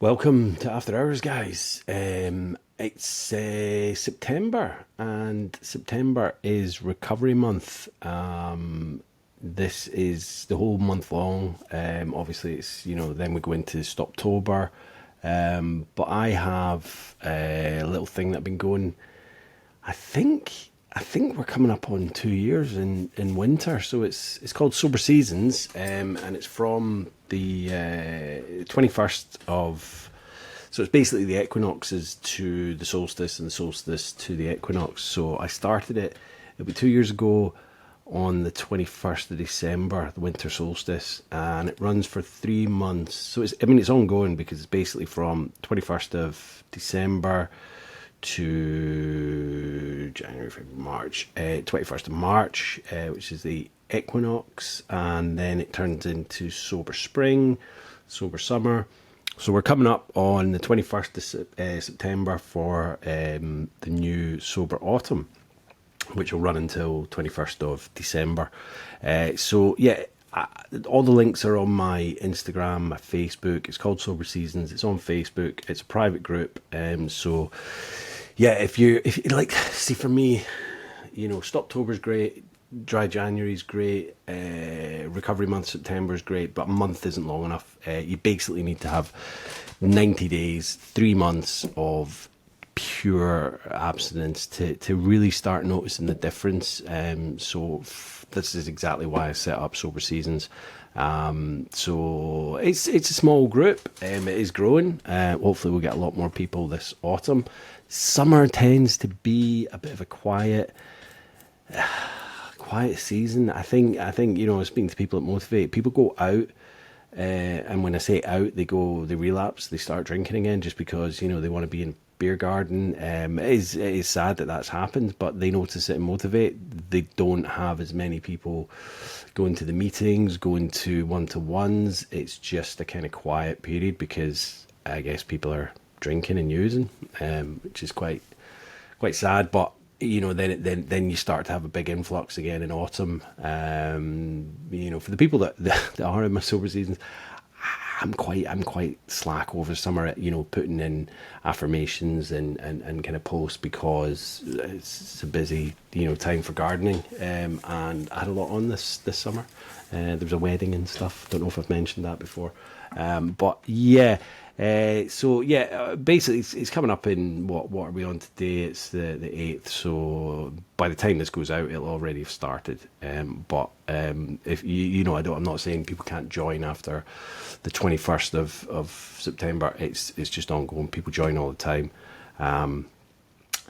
Welcome to After Hours, guys. It's September, and September is Recovery Month. This is the whole month long. Obviously, it's then we go into Stoptober. But I have a little thing that I've been going. I think we're coming up on 2 years in winter, so it's called Sober Seasons, and it's from the 21st of. So it's basically the equinoxes to the solstice and the solstice to the equinox. So I started it. It'll be 2 years ago on the 21st of December, the winter solstice, and it runs for 3 months. So it's ongoing because it's basically from 21st of December to January, February, March, 21st of March, which is the equinox, and then it turns into sober spring, sober summer. So we're coming up on the 21st of September for the new sober autumn, which will run until 21st of December. All the links are on my Instagram, my Facebook. It's called Sober Seasons. It's on Facebook. It's a private group. If you like, see, for me, Stoptober's great, dry January's great, recovery month September is great, but a month isn't long enough. You basically need to have 90 days, 3 months of pure abstinence to really start noticing the difference. This is exactly why I set up Sober Seasons. So it's a small group. It is growing. Hopefully we'll get a lot more people this autumn. Summer tends to be a bit of a quiet season. I think speaking to people that motivate, people go out, and when I say out, they relapse, they start drinking again just because they want to be in a beer garden. It is sad that that's happened, but they notice it and motivate. They don't have as many people going to the meetings, going to one-to-ones. It's just a kind of quiet period because I guess people are drinking and using, which is quite sad. But then you start to have a big influx again in autumn. For the people that are in my sober seasons, I'm quite slack over summer, putting in affirmations and kind of posts because it's a busy, time for gardening. And I had a lot on this summer. There was a wedding and stuff. Don't know if I've mentioned that before. Basically it's coming up in what are we on today? It's the 8th. So by the time this goes out, it'll already have started. If I'm not saying people can't join after the 21st of September. It's just ongoing. People join all the time. I'm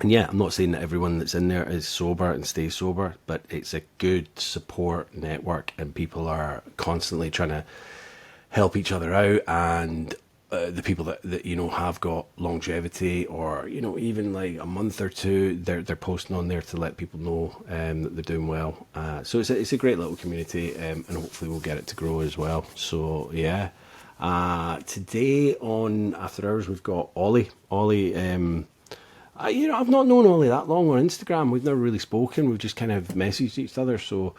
not saying that everyone that's in there is sober and stays sober, but it's a good support network, and people are constantly trying to help each other out. And the people that have got longevity, or even like a month or two, they're posting on there to let people know that they're doing well. So it's a great little community, and hopefully we'll get it to grow as well. So yeah. Today on After Hours we've got Ollie. I've not known Ollie that long on Instagram. We've never really spoken. We've just kind of messaged each other. So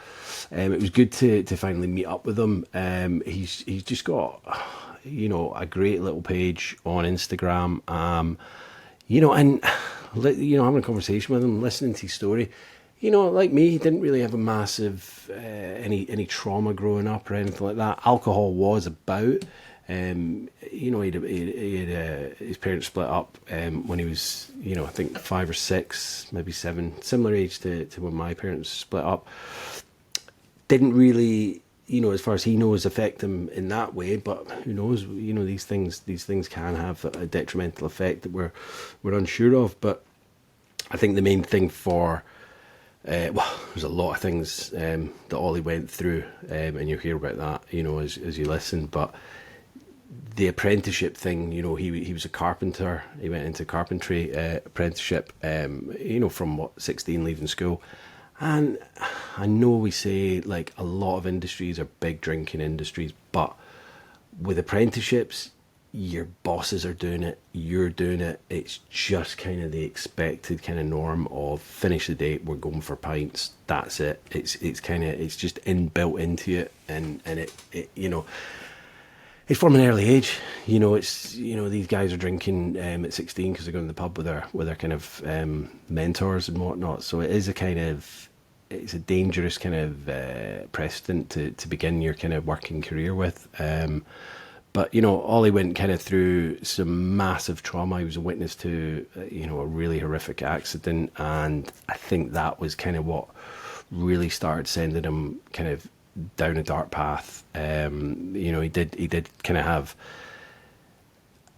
it was good to finally meet up with him. He's just got a great little page on Instagram. And having a conversation with him, listening to his story. Like me, he didn't really have a massive any trauma growing up or anything like that. Alcohol was about. He had his parents split up when he was, I think 5 or 6, maybe 7, similar age to when my parents split up. Didn't really, as far as he knows, affect him in that way. But who knows? These things can have a detrimental effect that we're unsure of. But I think the main thing for there's a lot of things that Ollie went through, and you'll hear about that, as you listen. But the apprenticeship thing, he was a carpenter. He went into carpentry apprenticeship, from 16, leaving school. And I know we say like a lot of industries are big drinking industries, but with apprenticeships, your bosses are doing it, you're doing it. It's just kind of the expected kind of norm of finish the date, we're going for pints. That's it. It's just inbuilt into it, and it it's from an early age. It's these guys are drinking at 16 because they're going to the pub with their kind of mentors and whatnot. So it is it's a dangerous kind of precedent to begin your kind of working career with. But Ollie went kind of through some massive trauma. He was a witness to a really horrific accident, and I think that was kind of what really started sending him kind of down a dark path. He did kind of have.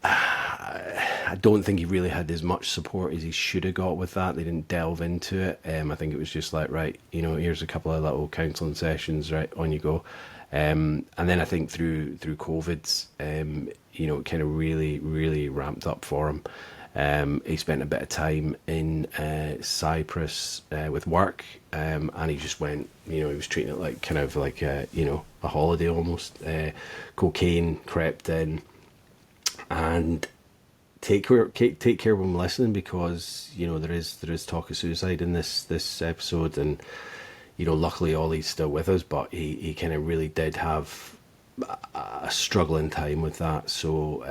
I don't think he really had as much support as he should have got with that. They didn't delve into it. I think it was just like, right, here's a couple of little counselling sessions, right, on you go. And then I think through COVID, it kind of really, really ramped up for him. He spent a bit of time in Cyprus with work, and he just went, he was treating it like kind of like a holiday almost. Cocaine crept in, and take care when listening, because there is talk of suicide in this episode, and luckily Ollie's still with us, but he kind of really did have a struggling time with that. So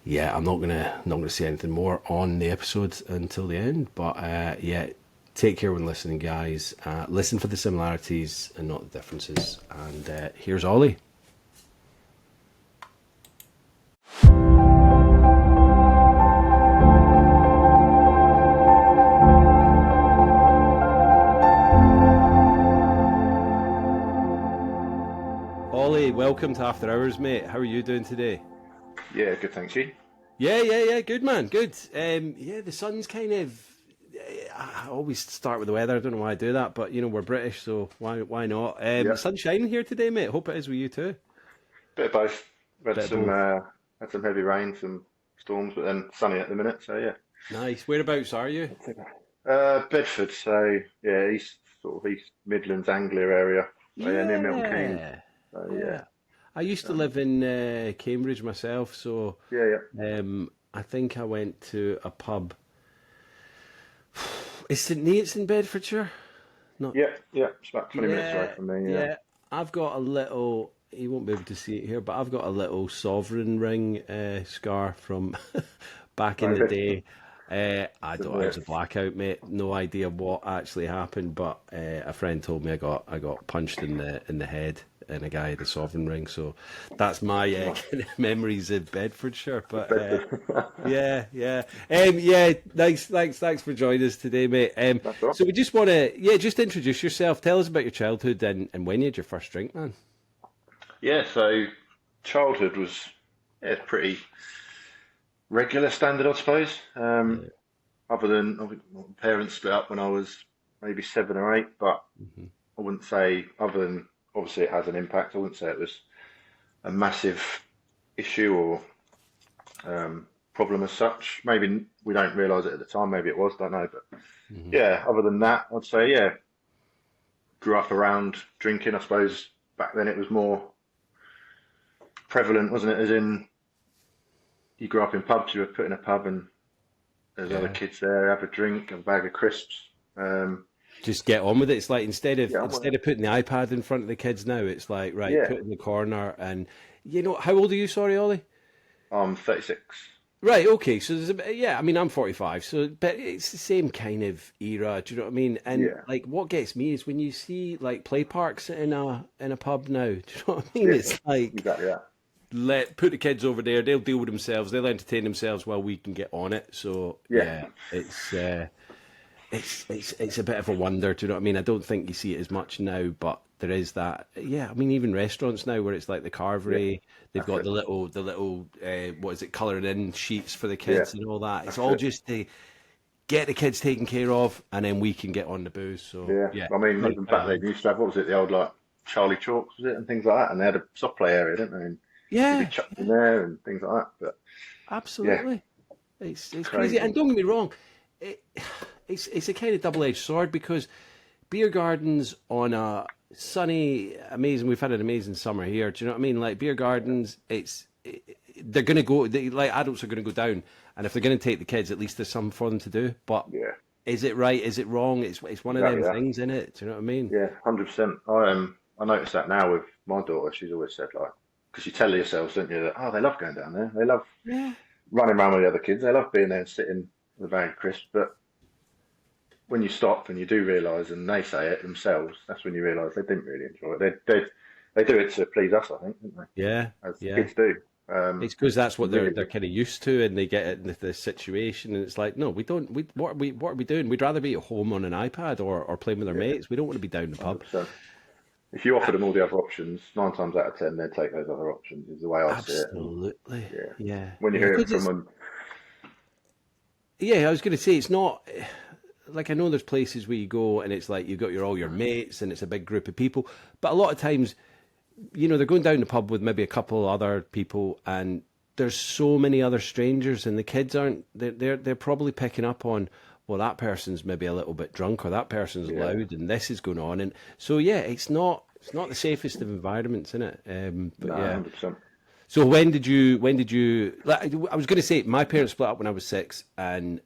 yeah, I'm not gonna say anything more on the episode until the end, but yeah, take care when listening, guys. Listen for the similarities and not the differences. And here's Ollie. Ollie, welcome to After Hours, mate. How are you doing today? Yeah, good, thanks you. Yeah, good man, good. Yeah, the sun's kind of. I always start with the weather. I don't know why I do that, but we're British, so why not? Yeah, Sun's shining here today, mate. Hope it is with you too. bit of both. Bit of both. Had some heavy rain, some storms, but then sunny at the minute. So yeah. Nice. Whereabouts are you? Bedford. So yeah, East Midlands, Anglia area. So yeah, near Milton Keynes. Yeah, So yeah, yeah. I used to um, live in Cambridge myself, so yeah, I think I went to a pub. Is St Neots in Bedfordshire? Not. yeah. It's about 20 minutes away Yeah, from me. Yeah. yeah. I've got a little. You won't be able to see it here, but I've got a little sovereign ring scar from back in the Maybe. day. I Good don't. It work. was a blackout, mate. No idea what actually happened, but a friend told me I got punched in the head, and a guy had a sovereign ring. So that's my Nice. kind of memories of Bedfordshire. But Bedford. yeah. Yeah. Thanks for joining us today, mate. That's all right. So we just want to, just introduce yourself. Tell us about your childhood and when you had your first drink, man. Yeah. So childhood was pretty regular, standard, I suppose. Yeah. Other than my parents split up when I was maybe 7 or 8, but Hmm. I wouldn't say, other than obviously it has an impact, I wouldn't say it was a massive issue or problem as such. Maybe we don't realise it at the time, maybe it was, don't know. But Hmm. yeah, other than that, I'd say, yeah, grew up around drinking. I suppose back then it was more prevalent, wasn't it? As in, you grew up in pubs, you were put in a pub and there's other Yeah. kids there, have a drink, a bag of crisps. Just get on with it. It's like instead of Yeah, I'm with it. putting the iPad in front of the kids now, it's like, right, Yeah, put it in the corner. And how old are you? Sorry, Ollie. I'm 36. Right, okay. So yeah, I mean, I'm 45, so but it's the same kind of era. Do you know what I mean? And Yeah, like, what gets me is when you see like play parks in a pub now. Do you know what I mean? yeah, It's like, exactly that. put the kids over there. They'll deal with themselves. They'll entertain themselves while we can get on it. So Yeah, yeah, it's a bit of a wonder. Do you know what I mean? I don't think you see it as much now, but there is that. Yeah, I mean, even restaurants now where it's like the yeah, carvery, they've that's got it. the little what is it, colouring in sheets for the Yeah, kids and all that. It's that's all it. just to get the kids taken care of, and then we can get on the booze. So Yeah, yeah, I mean, quite even quite back then, young. you used to have, what was it, the old like Charlie Chalks, was it, and things like that, and they had a soft play area, didn't they? And you'd be Yeah, chucked in there and things like that. But yeah, absolutely. It's crazy, crazy. and don't get me wrong, it, it's a kind of double-edged sword because beer gardens on a sunny, amazing. We've had an amazing summer here. Do you know what I mean? Like beer gardens, they're going to go. Like adults are going to go down, and if they're going to take the kids, at least there's something for them to do. But Yeah, is it right? Is it wrong? It's one of exactly them that. things, in it. Do you know what I mean? Yeah, 100%. I notice that now with my daughter. She's always said like, because you tell yourselves, don't you, that, oh, they love going down there. They love Yeah. running around with the other kids. They love being there and sitting with a bag of crisps. But when you stop and you do realise, and they say it themselves, that's when you realise they didn't really enjoy it. They do it to please us, I think, don't Yeah. they? As Yeah. kids do. It's because that's what they're Really, they're kind of used to, and they get it in the situation, and it's like, no, we don't. What are we doing? We'd rather be at home on an iPad or playing with our yeah, mates. We don't want to be down the pub. 100%. If you offer them all the other options, 9 times out of 10, they'd take those other options, is the way I see it. And Absolutely. yeah, Yeah. when you Yeah. hear it Because from it's them, yeah. I was going to say it's not like I know there's places where you go and it's like you've got all your mates and it's a big group of people, but a lot of times they're going down the pub with maybe a couple of other people, and there's so many other strangers, and the kids aren't. They're probably picking up on, well, that person's maybe a little bit drunk, or that person's yeah, loud, and this is going on, and so yeah, it's not the safest of environments, is it? But no, yeah. 100%. So when did you? Like, I was going to say my parents split up when I was 6, and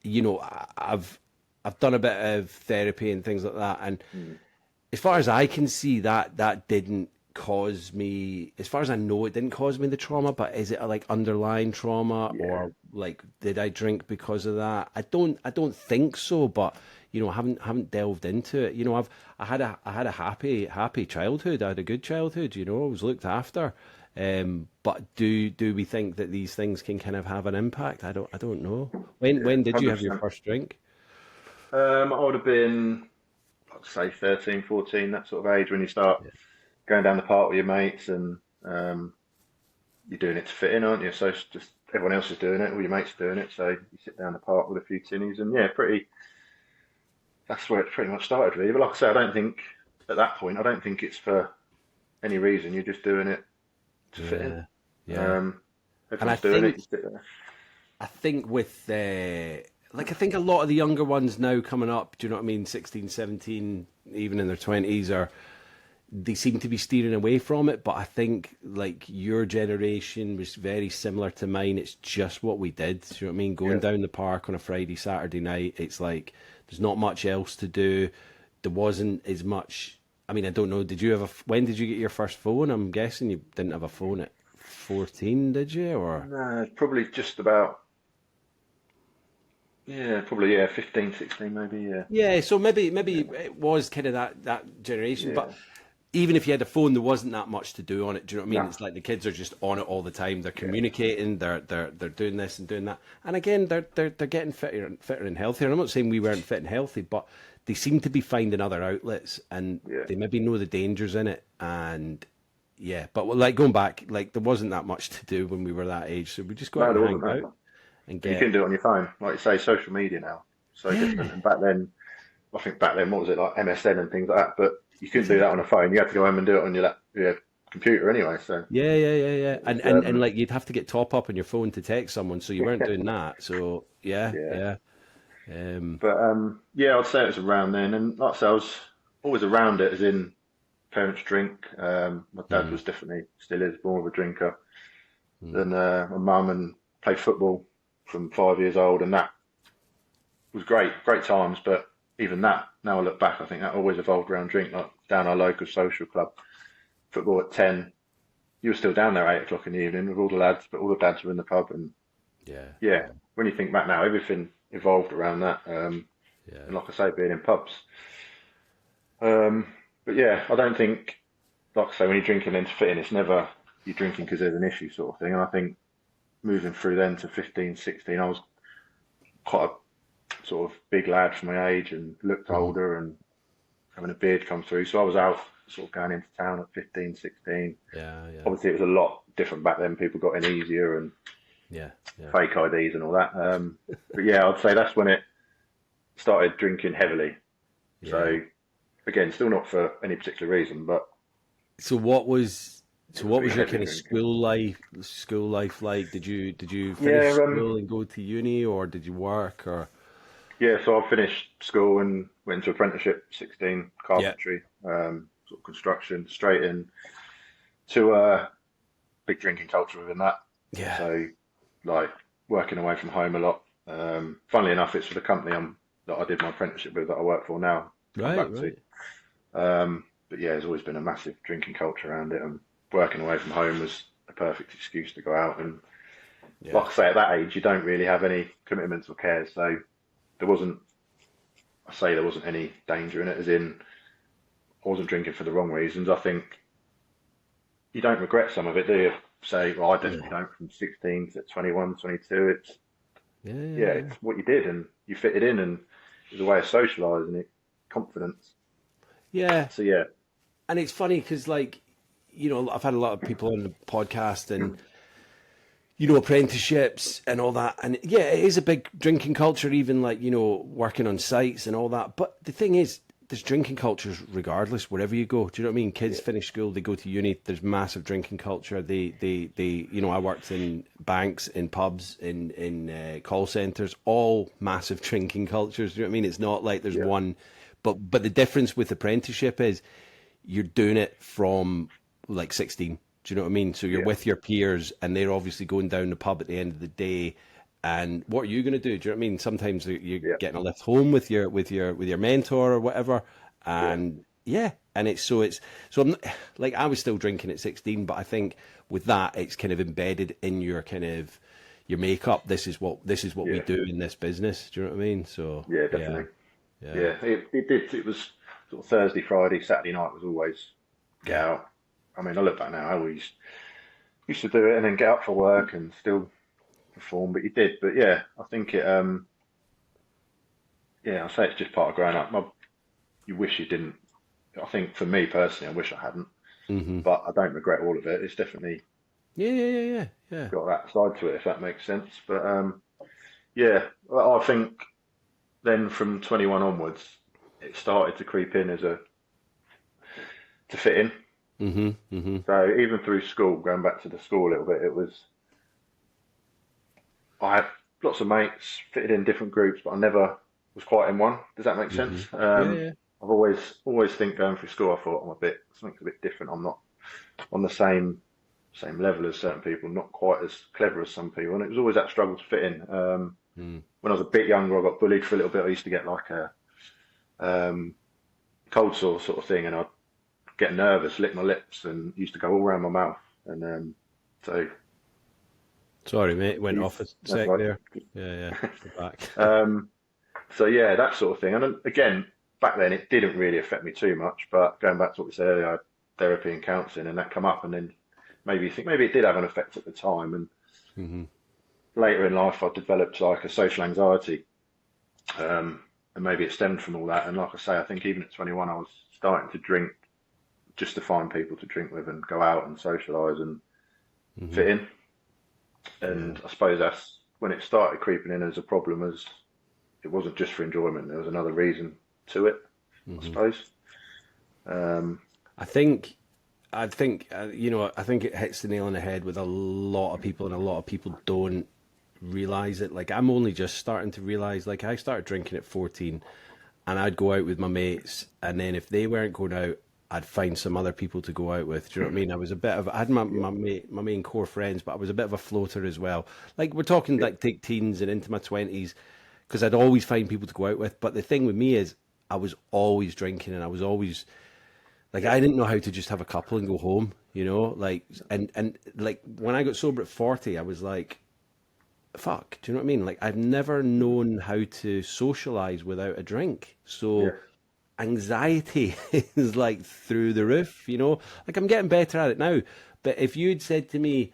I've done a bit of therapy and things like that, and Mm, as far as I can see, that didn't cause me, as far as I know, it didn't cause me the trauma. But is it a like underlying trauma, yeah, or like did I drink because of that? I don't think so. But I haven't delved into it. I had a happy childhood. I had a good childhood. I was looked after. But do we think that these things can kind of have an impact? I don't know. When yeah, when did you have your 100%. first drink? I would have been, I'd say 13, 14, that sort of age when you start Yeah. going down the park with your mates and you're doing it to fit in, aren't you? So it's just everyone else is doing it, all your mates are doing it. So you sit down the park with a few tinnies and yeah, that's where it pretty much started really. But like I say, I don't think at that point, I don't think it's for any reason. You're just doing it to fit in. Yeah. Yeah. Um, And I everyone's doing it, think you sit there. I think with like I think a lot of the younger ones now coming up, do you know what I mean, 16, 17, even in their 20s, are they seem to be steering away from it, but I think like your generation was very similar to mine. It's just what we did. Do you know what I mean? Going Yeah. down the park on a Friday, Saturday night, it's like there's not much else to do. There wasn't as much. I mean, I don't know. Did you have when did you get your first phone? I'm guessing you didn't have a phone at 14, did you? Or No, it's probably just about, yeah, probably, yeah, 15, 16 maybe, yeah. yeah, so maybe Yeah. it was kind of that generation, but Yeah. even if you had a phone, there wasn't that much to do on it. Do you know what I mean? No. It's like the kids are just on it all the time. They're Yeah. communicating. They're doing this and doing that. And again, they're getting fitter and healthier. I'm not saying we weren't fit and healthy, but they seem to be finding other outlets, and Yeah. they maybe know the dangers in it. And yeah, but like going back, like there wasn't that much to do when we were that age, so we just go out No, and there hang wasn't out that. and And you get can do it on your phone. Like you say, social media now, so different. yeah, And back then, I think back then, what was it, like MSN and things like that? But you couldn't do that on a exactly. phone. You had to go home and do it on your computer anyway. So Yeah. it And, was, and and like you'd have to get top up on your phone to text someone, so you weren't doing that. So yeah, yeah. yeah. Um, But yeah, I'd say it was around then. And like I say, I was always around it, as in parents drink. My dad mm, was definitely, still is, more of a drinker mm, than my mum, and played football from 5 years old. And that was great, great times. But even that, now I look back, I think that always evolved around drink, like down our local social club. Football at 10, you were still down there 8 o'clock in the evening with all the lads, but all the dads were in the pub. And yeah, yeah, when you think back now, everything evolved around that. yeah, And like I say, being in pubs. Um, but yeah, I don't think, like I say, when you're drinking then to fit in, it's never you're drinking because there's an issue sort of thing. And I think moving through then to 15, 16, I was quite a sort of big lad for my age and looked mhm, older and having a beard come through. So I was out sort of going into town at 15, 16. yeah, Obviously, it was a lot different back then. People got in easier and yeah, yeah, fake IDs and all that. But yeah, I'd say that's when it started drinking heavily. yeah. So again, still not for any particular reason, but So what was it so was what was pretty your heavy kind of drinking. school life like? Did you finish Yeah, school and go to uni, or did you work, or yeah. So I finished school and went into apprenticeship, 16, yeah, carpentry, sort of construction, straight in to a big drinking culture within that. yeah, So like working away from home a lot. Funnily enough, it's for the company that I did my apprenticeship with that I work for now. Come right, back to. right, But yeah, there's always been a massive drinking culture around it, and working away from home was a perfect excuse to go out. And Yeah. like I say, at that age, you don't really have any commitments or cares. So there wasn't, I say there wasn't any danger in it, as in I wasn't drinking for the wrong reasons. I think you don't regret some of it, do you? Say, well, I definitely Yeah. don't from 16 to 21, 22. It's, Yeah. yeah, Yeah. it's what you did and you fitted in and it was a way of socialising it, confidence. Yeah. So yeah, And it's funny because, like, I've had a lot of people on the podcast and, apprenticeships and all that. And yeah, it is a big drinking culture, even like, working on sites and all that. But the thing is, there's drinking cultures regardless, wherever you go. Do you know what I mean? Kids yeah, finish school, they go to uni, there's massive drinking culture. I worked in banks, in pubs, in call centers, all massive drinking cultures. Do you know what I mean? It's not like there's yeah, one, but the difference with apprenticeship is you're doing it from like 16. Do you know what I mean? So you're yeah, with your peers and they're obviously going down the pub at the end of the day. And what are you going to do? Do you know what I mean? Sometimes you're yeah, getting a lift home with your mentor or whatever. yeah, And yeah, and so I'm not, like I was still drinking at 16, but I think with that it's kind of embedded in your kind of your makeup. This is what we yeah, do in this business. Do you know what I mean? So yeah, yeah, definitely. yeah, Yeah, it did. It was sort of Thursday, Friday, Saturday night was always get yeah, out. I mean, I look back now, I always used to do it and then get up for work and still perform, but you did. But yeah, I think yeah, I say it's just part of growing up. You wish you didn't. I think for me personally, I wish I hadn't, hmm, but I don't regret all of it. It's definitely yeah, yeah, yeah, yeah, yeah. got that side to it, if that makes sense. But yeah, well, I think then from 21 onwards, it started to creep in as a to fit in. Hmm, hmm. So even through school, going back to the school a little bit, it was I had lots of mates, fitted in different groups, but I never was quite in one. Does that make sense? Hmm. Yeah, yeah. I've always think going through school, I thought I'm a bit something's a bit different. I'm not on the same level as certain people, not quite as clever as some people, and it was always that struggle to fit in. Mm. When I was a bit younger, I got bullied for a little bit. I used to get like a um, cold sore sort of thing, and I'd get nervous, lick my lips, and used to go all around my mouth. And so Sorry, mate. Went off a that's sec right. there. Yeah, yeah. You're back. Um, so yeah, that sort of thing. And then, again, back then it didn't really affect me too much. But going back to what we said earlier, I had therapy and counselling, and that come up, and then maybe you think maybe it did have an effect at the time. And Hmm. later in life, I developed like a social anxiety, and maybe it stemmed from all that. And like I say, I think even at 21, I was starting to drink just to find people to drink with and go out and socialise and Hmm. fit in. Yeah. And I suppose that's when it started creeping in as a problem, as it wasn't just for enjoyment. There was another reason to it, I Hmm. suppose. Um, I think, I think it hits the nail on the head with a lot of people, and a lot of people don't realize it. Like I'm only just starting to realize. Like I started drinking at 14, and I'd go out with my mates, and then if they weren't going out, I'd find some other people to go out with. Do you know what I mean? I had yeah, my main core friends, but I was a bit of a floater as well. Like we're talking yeah, like take teens and into my 20s, because I'd always find people to go out with. But the thing with me is, I was always drinking, and I was always like yeah, I didn't know how to just have a couple and go home. Like and like when I got sober at 40, I was like, fuck, do you know what I mean? Like I've never known how to socialize without a drink. yeah, So anxiety is like through the roof. Like I'm getting better at it now. But if you'd said to me,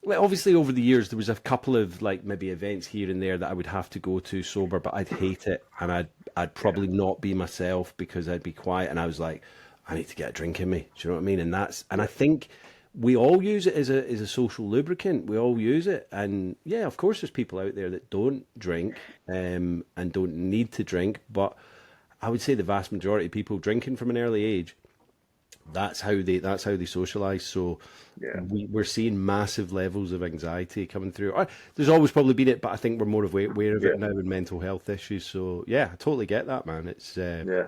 like obviously over the years there was a couple of like maybe events here and there that I would have to go to sober, but I'd hate it and I'd yeah, probably not be myself because I'd be quiet and I was like, I need to get a drink in me. Do you know what I mean? And I yeah, think we all use it as a social lubricant. We all use it. And yeah, of course there's people out there that don't drink and don't need to drink, but I would say the vast majority of people drinking from an early age, that's how they socialize. So yeah, we're seeing massive levels of anxiety coming through. There's always probably been it, but I think we're more aware of yeah, it now with mental health issues. So yeah, I totally get that, man. yeah,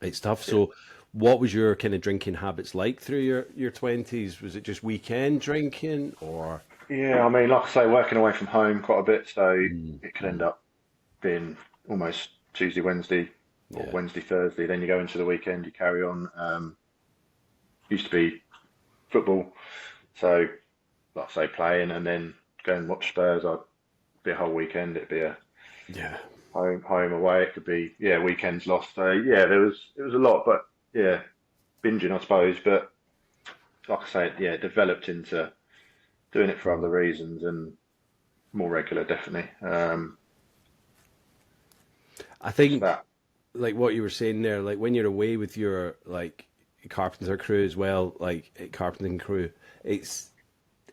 It's tough. yeah. So what was your kind of drinking habits like through your 20s? Was it just weekend drinking or? Yeah, I mean, like I say, working away from home quite a bit, so Mm, it could end mm, up being almost Tuesday, Wednesday, or yeah. Wednesday, Thursday. Then you go into the weekend, you carry on. Used to be football. So, like I say, playing and then go and watch Spurs. I'd be a whole weekend. It'd be a Yeah. home away. It could be weekends lost. So yeah, it was a lot, but yeah, binging I suppose. But like I say, yeah, it developed into doing it for other reasons and more regular, definitely. I So think that like what you were saying there, like when you're away with your like carpenter crew as well, like carpenting crew, it's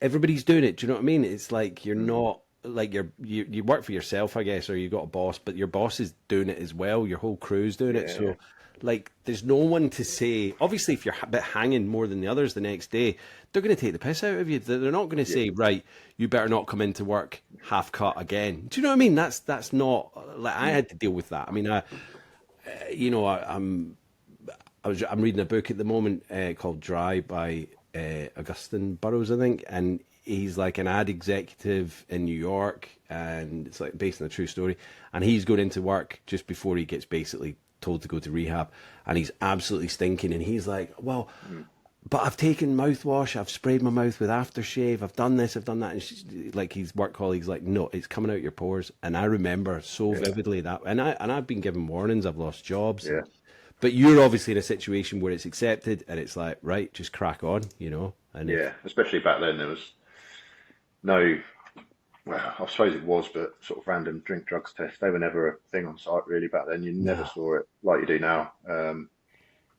everybody's doing it. Do you know what I mean? It's like you're mm, not like you work for yourself, I guess, or you got a boss, but your boss is doing it as well. Your whole crew's doing it. yeah, So like there's no one to say, obviously if you're a bit hanging more than the others the next day, they're going to take the piss out of you. They're not going to yeah, say, right, you better not come into work half cut again. Do you know what I mean? That's not like I mm, had to deal with that. I mean, you know, I'm reading a book at the moment called Dry by Augustine Burroughs, I think, and he's like an ad executive in New York, and it's like based on a true story. And he's going into work just before he gets basically told to go to rehab, and he's absolutely stinking. And he's like, "Well, mm, but I've taken mouthwash, I've sprayed my mouth with aftershave, I've done this, I've done that." And like his work colleagues, like, "No, it's coming out your pores." And I remember so yeah, vividly that, and I've been given warnings, I've lost jobs, yeah, but you're obviously in a situation where it's accepted and it's like, right, just crack on, you know? And if, yeah. Especially back then, there was no. Well, I suppose it was, but sort of random drink drugs tests. They were never a thing on site really back then. You never no. saw it like you do now.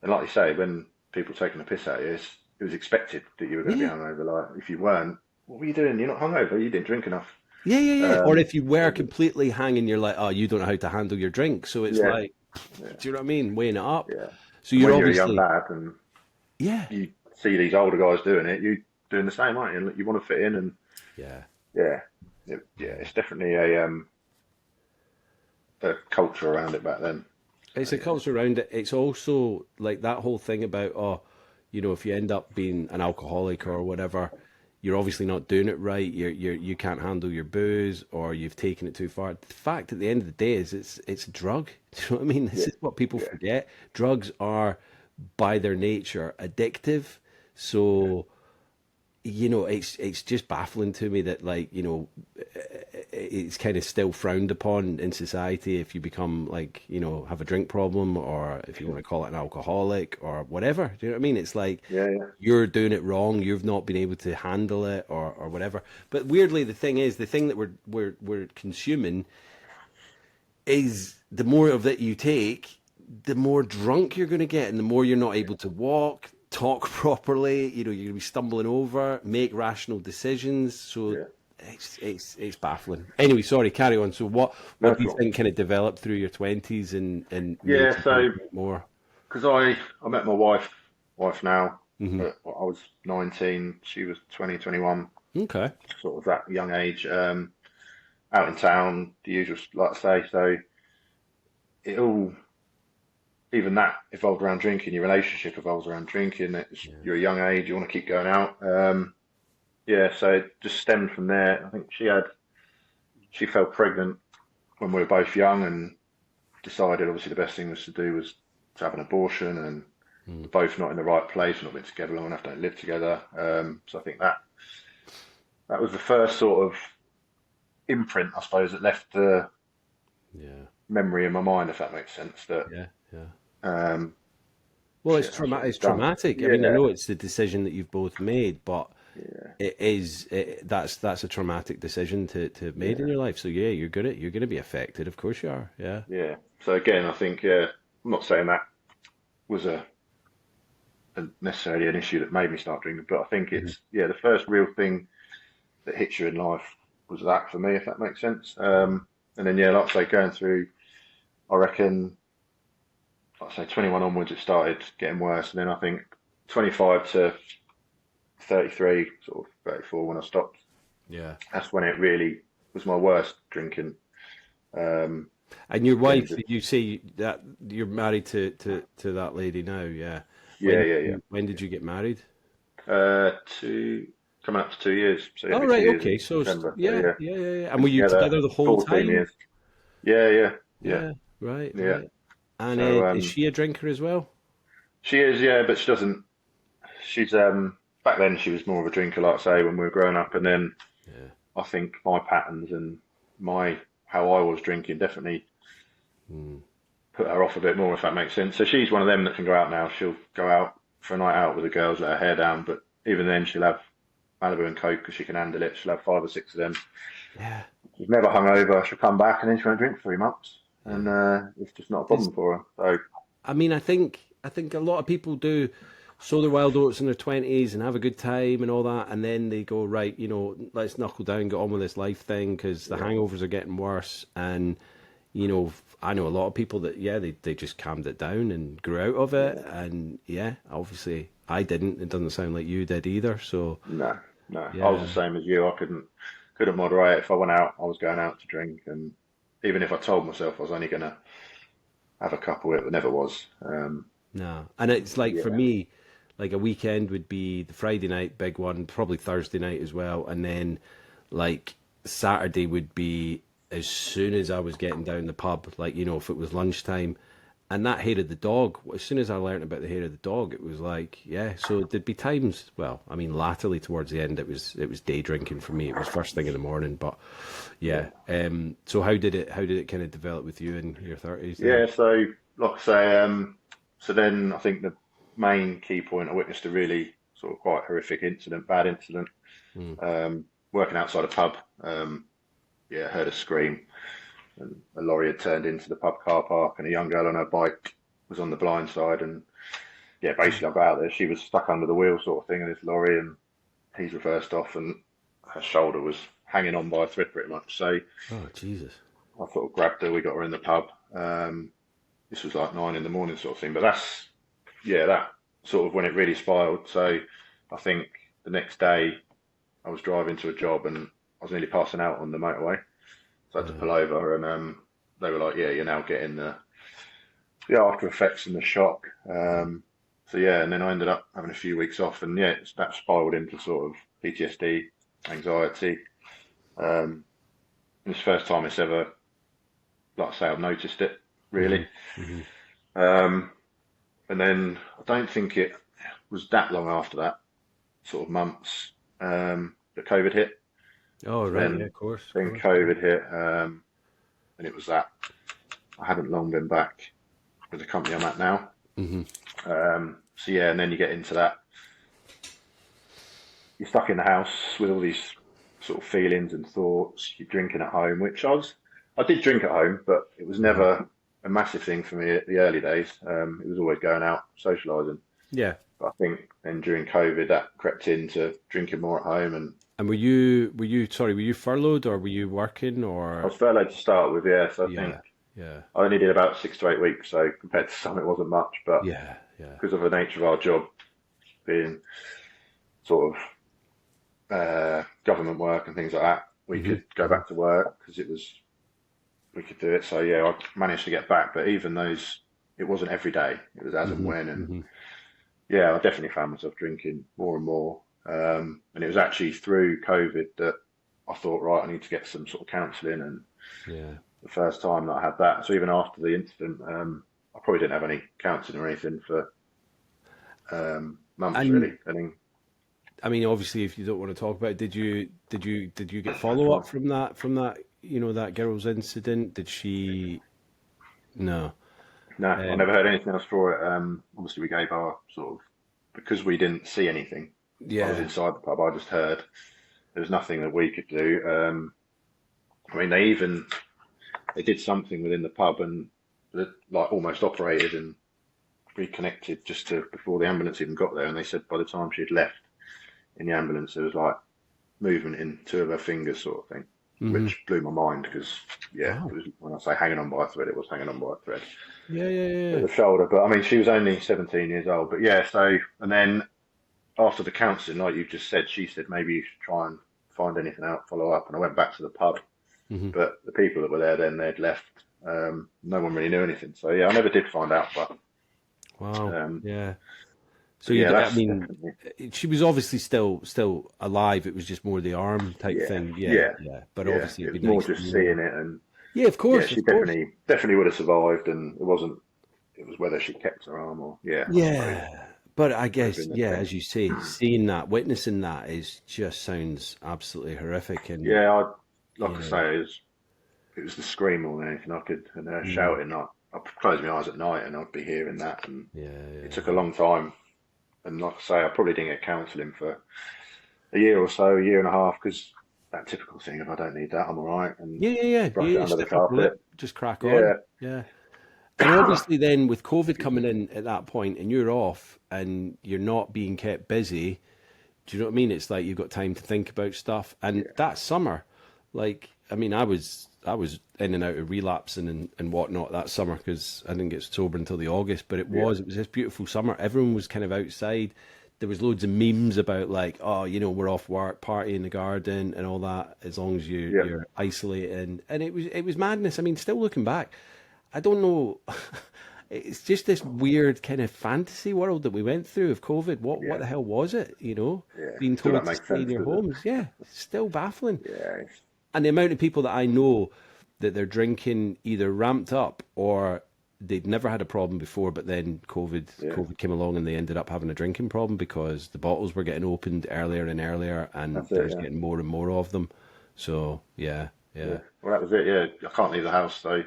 And like you say, when people taking the piss out of you, it was expected that you were going to be Yeah. hungover. Like if you weren't, what were you doing? You're not hungover. You didn't drink enough. Yeah, yeah, yeah. Or Um, if you were it was, completely hanging, you're like, oh, you don't know how to handle your drink. So it's yeah, like, yeah, do you know what I mean? Weighing it up. yeah. So And you're when you're a young obviously, lad and yeah, you see these older guys doing it, you doing the same, aren't you? And you want to fit in, and yeah, yeah, yeah, yeah. it's definitely a culture around it back then. So It's a yeah, culture around it. It's also like that whole thing about, oh, you know, if you end up being an alcoholic or whatever, you're obviously not doing it right. You can't handle your booze, or you've taken it too far. The fact at the end of the day is it's a drug. Do you know what I mean? This yeah, is what people yeah, forget. Drugs are by their nature addictive. yeah, So, you know, it's just baffling to me that, like, you know, it's kind of still frowned upon in society if you become, like, you know, have a drink problem, or if you want to call it an alcoholic or whatever. Do you know what I mean? It's like yeah, yeah, you're doing it wrong, you've not been able to handle it, or whatever. But weirdly, the thing is, the thing that we're consuming is, the more of it you take, the more drunk you're going to get, and the more you're not able to walk, talk properly. You know, you're going to be stumbling over, make rational decisions. So yeah. it's baffling. Anyway, sorry, carry on. So what do That's you wrong. think kind of developed through your twenties and made Yeah, you kind of so drink more? because I met my wife now. Hmm. I was 19, she was 20, 21, Okay. sort of that young age. Out in town, the usual, like I say. So it all, even that evolved around drinking. Your relationship evolves around drinking. You're a young age, you want to keep going out. Yeah, so it just stemmed from there. I think she fell pregnant when we were both young and decided obviously the best thing was to do was to have an abortion, and we're both not in the right place, we're not been together long enough, don't live together. So I think that was the first sort of imprint, I suppose, that left the Yeah. memory in my mind, if that makes sense. That Yeah. Yeah. um, Well, shit, that's what It's we've done. traumatic. I mean, I Yeah, know it's the decision that you've both made, but yeah, that's a traumatic decision to have made in yeah, your life. So yeah, you're gonna be affected. Of course you are. Yeah. yeah. So again, I think I'm not saying that was a necessarily an issue that made me start drinking, but I think Hmm. it's the first real thing that hits you in life was that for me, if that makes sense. And then like I say, going through, I reckon, like I say, 21 onwards, it started getting worse, and then I think 25 to 33, sort of 34 when I stopped. Yeah. That's when it really was my worst drinking. And your Again, wife, just you say that you're married to that lady now. Yeah. yeah, yeah, yeah, When did you get married? two coming up to 2 years, so it'll Oh, be two right. years in Okay. So September. So yeah, yeah, yeah, yeah, yeah. And been were you together together the whole 14 time? years. Yeah, yeah, yeah, Yeah. Right. yeah. Right. And So is she a drinker as well? she is, yeah, but she doesn't. She's back then she was more of a drinker, like I say, when we were growing up, and then Yeah. I think my patterns and my how I was drinking definitely Mm. put her off a bit more, if that makes sense. So she's one of them that can go out now. She'll go out for a night out with the girls, let her hair down, but even then she'll have Malibu and Coke because she can handle it. She'll have 5 or 6 of them. Yeah. She's never hungover. She'll come back and then she won't drink for 3 months, Yeah. and it's just not a It's, problem for her. So I mean, I think a lot of people do sow their wild oats in their 20s and have a good time and all that, and then they go, right, let's knuckle down, get on with this life thing because the yeah, hangovers are getting worse. And I know a lot of people that, yeah, they just calmed it down and grew out of it. yeah, And yeah, obviously I didn't. It doesn't sound like you did either. So no, no. I was yeah, the same as you. I couldn't moderate. If I went out, I was going out to drink, and even if I told myself I was only gonna have a couple, it never was. no. And it's like for Yeah, me, like a weekend would be the Friday night, big one, probably Thursday night as well. And then like Saturday would be as soon as I was getting down the pub, like, if it was lunchtime. And that hair of the dog, as soon as I learned about the hair of the dog, it was like, yeah. So there'd be times, well, I mean, latterly towards the end, it was day drinking for me. It was first thing in the morning, but yeah. yeah, So how did it kind of develop with you in your 30s then? yeah. So like I say, so then I think the main key point, I witnessed a really sort of quite horrific incident, bad incident, Mm, working outside a pub. Yeah, heard a scream, and a lorry had turned into the pub car park, and a young girl on her bike was on the blind side, and yeah, basically I got out there. She was stuck under the wheel, sort of thing, of this lorry, and he's reversed off, and her shoulder was hanging on by a thread, pretty much. So oh Jesus. I sort of grabbed her. We got her in the pub. This was like 9 in the morning, sort of thing. But that's yeah, that sort of when it really spiraled. So I think the next day I was driving to a job and I was nearly passing out on the motorway. So I had to Yeah. pull over, and they were like, "Yeah, you're now getting the after effects and the shock." So yeah, and then I ended up having a few weeks off, and yeah, that spiraled into sort of PTSD, anxiety. Um, and it's the first time it's ever, like I say, I've noticed it Hmm. really. Hmm. Um, and then I don't think it was that long after that, sort of months, that COVID hit. Oh So right, yeah, then, of course, of then course. COVID hit, and it was that I haven't long been back with the company I'm at now. Hmm. So yeah, and then you get into that. You're stuck in the house with all these sort of feelings and thoughts. You're drinking at home, which I did drink at home, but it was Hmm. never a massive thing for me at the early days. It was always going out, socialising. Yeah. But I think then during COVID, that crept into drinking more at home, and And were you furloughed or were you working I or was furloughed to start with, yeah. So I think yeah, yeah, I only did about 6 to 8 weeks, so compared to some, it wasn't much. But yeah, yeah. because of the nature of our job being sort of government work and things like that, we Hmm. could go Hmm. back to work because we could do it. So yeah, I managed to get back, but even those, it wasn't every day. It was as and Hmm. when, and Hmm. yeah, I definitely found myself drinking more and more. And it was actually through COVID that I thought, right, I need to get some sort of counselling, and Yeah. the first time that I had that. So even after the incident, I probably didn't have any counselling or anything for months And really. And then I mean, obviously, if you don't want to talk about it, did you get that's follow fine. up from that that girl's incident? Did she? No. No, I Um, never heard anything else for it. Obviously, we gave our sort of because we didn't see anything. I was yeah. inside the pub. I just heard there was nothing that we could do. I mean, they did something within the pub and like almost operated and reconnected just to before the ambulance even got there. And they said by the time she'd left in the ambulance, there was like movement in 2 of her fingers, sort of thing, Hmm. which blew my mind because yeah, it Wow. was when I say hanging on by a thread, it was hanging on by a thread Yeah, yeah, at yeah. the shoulder. But I mean, she was only 17 years old. But yeah, so and then after the counselling, like you just said, she said maybe you should try and find anything out, follow up. And I went back to the pub, Hmm. but the people that were there then they'd left. No one really knew anything. So yeah, I never did find out. Wow. Um, Yeah. So but yeah, I that's mean, definitely she was obviously still alive. It was just more the arm type yeah, thing. Yeah, yeah, yeah. But yeah. obviously, It it'd be was more nice to just seeing know. it, and Yeah, of yeah, course, she of course. definitely would have survived, and it wasn't. It was whether she kept her arm or yeah, I suppose. Yeah, But I would have guess, been the yeah, thing. as you say, seeing that, witnessing that is just sounds absolutely horrific. And, Yeah, you like I know, say, it was the scream more than anything I could, and mm, shouting. I'd close my eyes at night and I'd be hearing that, and yeah, it yeah, took a long time. And like I say, I probably didn't get counselling for a year or so, a year and a half, because that typical thing of I don't need that, I'm all right, and yeah, yeah, yeah. brush it You under the stiff upper lip, carpet. just crack on. Yeah, Yeah. And obviously, then with COVID excuse me. coming in at that point, and you're off, and you're not being kept busy, do you know what I mean? It's like you've got time to think about stuff. And Yeah, that summer, like, I mean, I was in and out of relapsing and whatnot that summer because I didn't get sober until the August. But yeah, it was this beautiful summer. Everyone was kind of outside. There was loads of memes about like, oh, we're off work, party in the garden, and all that. As long as yeah, you're isolating, and it was madness. I mean, still looking back, I don't know. It's just this weird kind of fantasy world that we went through of COVID. What yeah, the hell was it? yeah. Being Still told don't to make stay in sense, your does it? homes. Yeah, it's still baffling. Yeah, And the amount of people that I know that their drinking either ramped up or they'd never had a problem before, but then yeah. COVID came along and they ended up having a drinking problem because the bottles were getting opened earlier and earlier, and That's there it. was Yeah, getting more and more of them. So yeah, yeah, yeah. Well, that was it. Yeah, I can't leave the house, so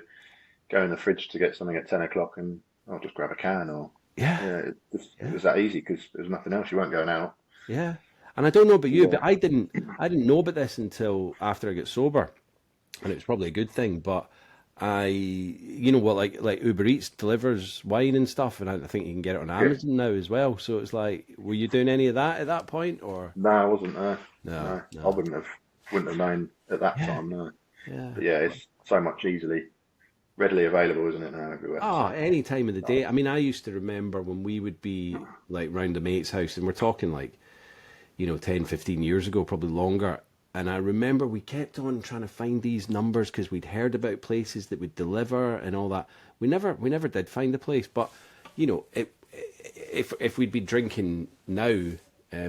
go in the fridge to get something at 10 o'clock, and I'll just grab a can. Or yeah, yeah, it yeah. was that easy because there was nothing else. You weren't going out. Yeah. And I don't know about you, Yeah, but I didn't know about this until after I got sober. And it was probably a good thing, but you know what, like Uber Eats delivers wine and stuff, and I think you can get it on yeah. Amazon now as well. So it's like, were you doing any of that at that point, or No, I wasn't. no, No, I no? wouldn't have known at that Yeah, time. No, yeah. but yeah, it's so much readily available, isn't it now everywhere? Oh, So any time of the no, day. I mean, I used to remember when we would be like round a mate's house, and we're talking like 10, 15 years ago, probably longer. And I remember we kept on trying to find these numbers because we'd heard about places that would deliver and all that. We never did find a place, but if we'd been drinking now,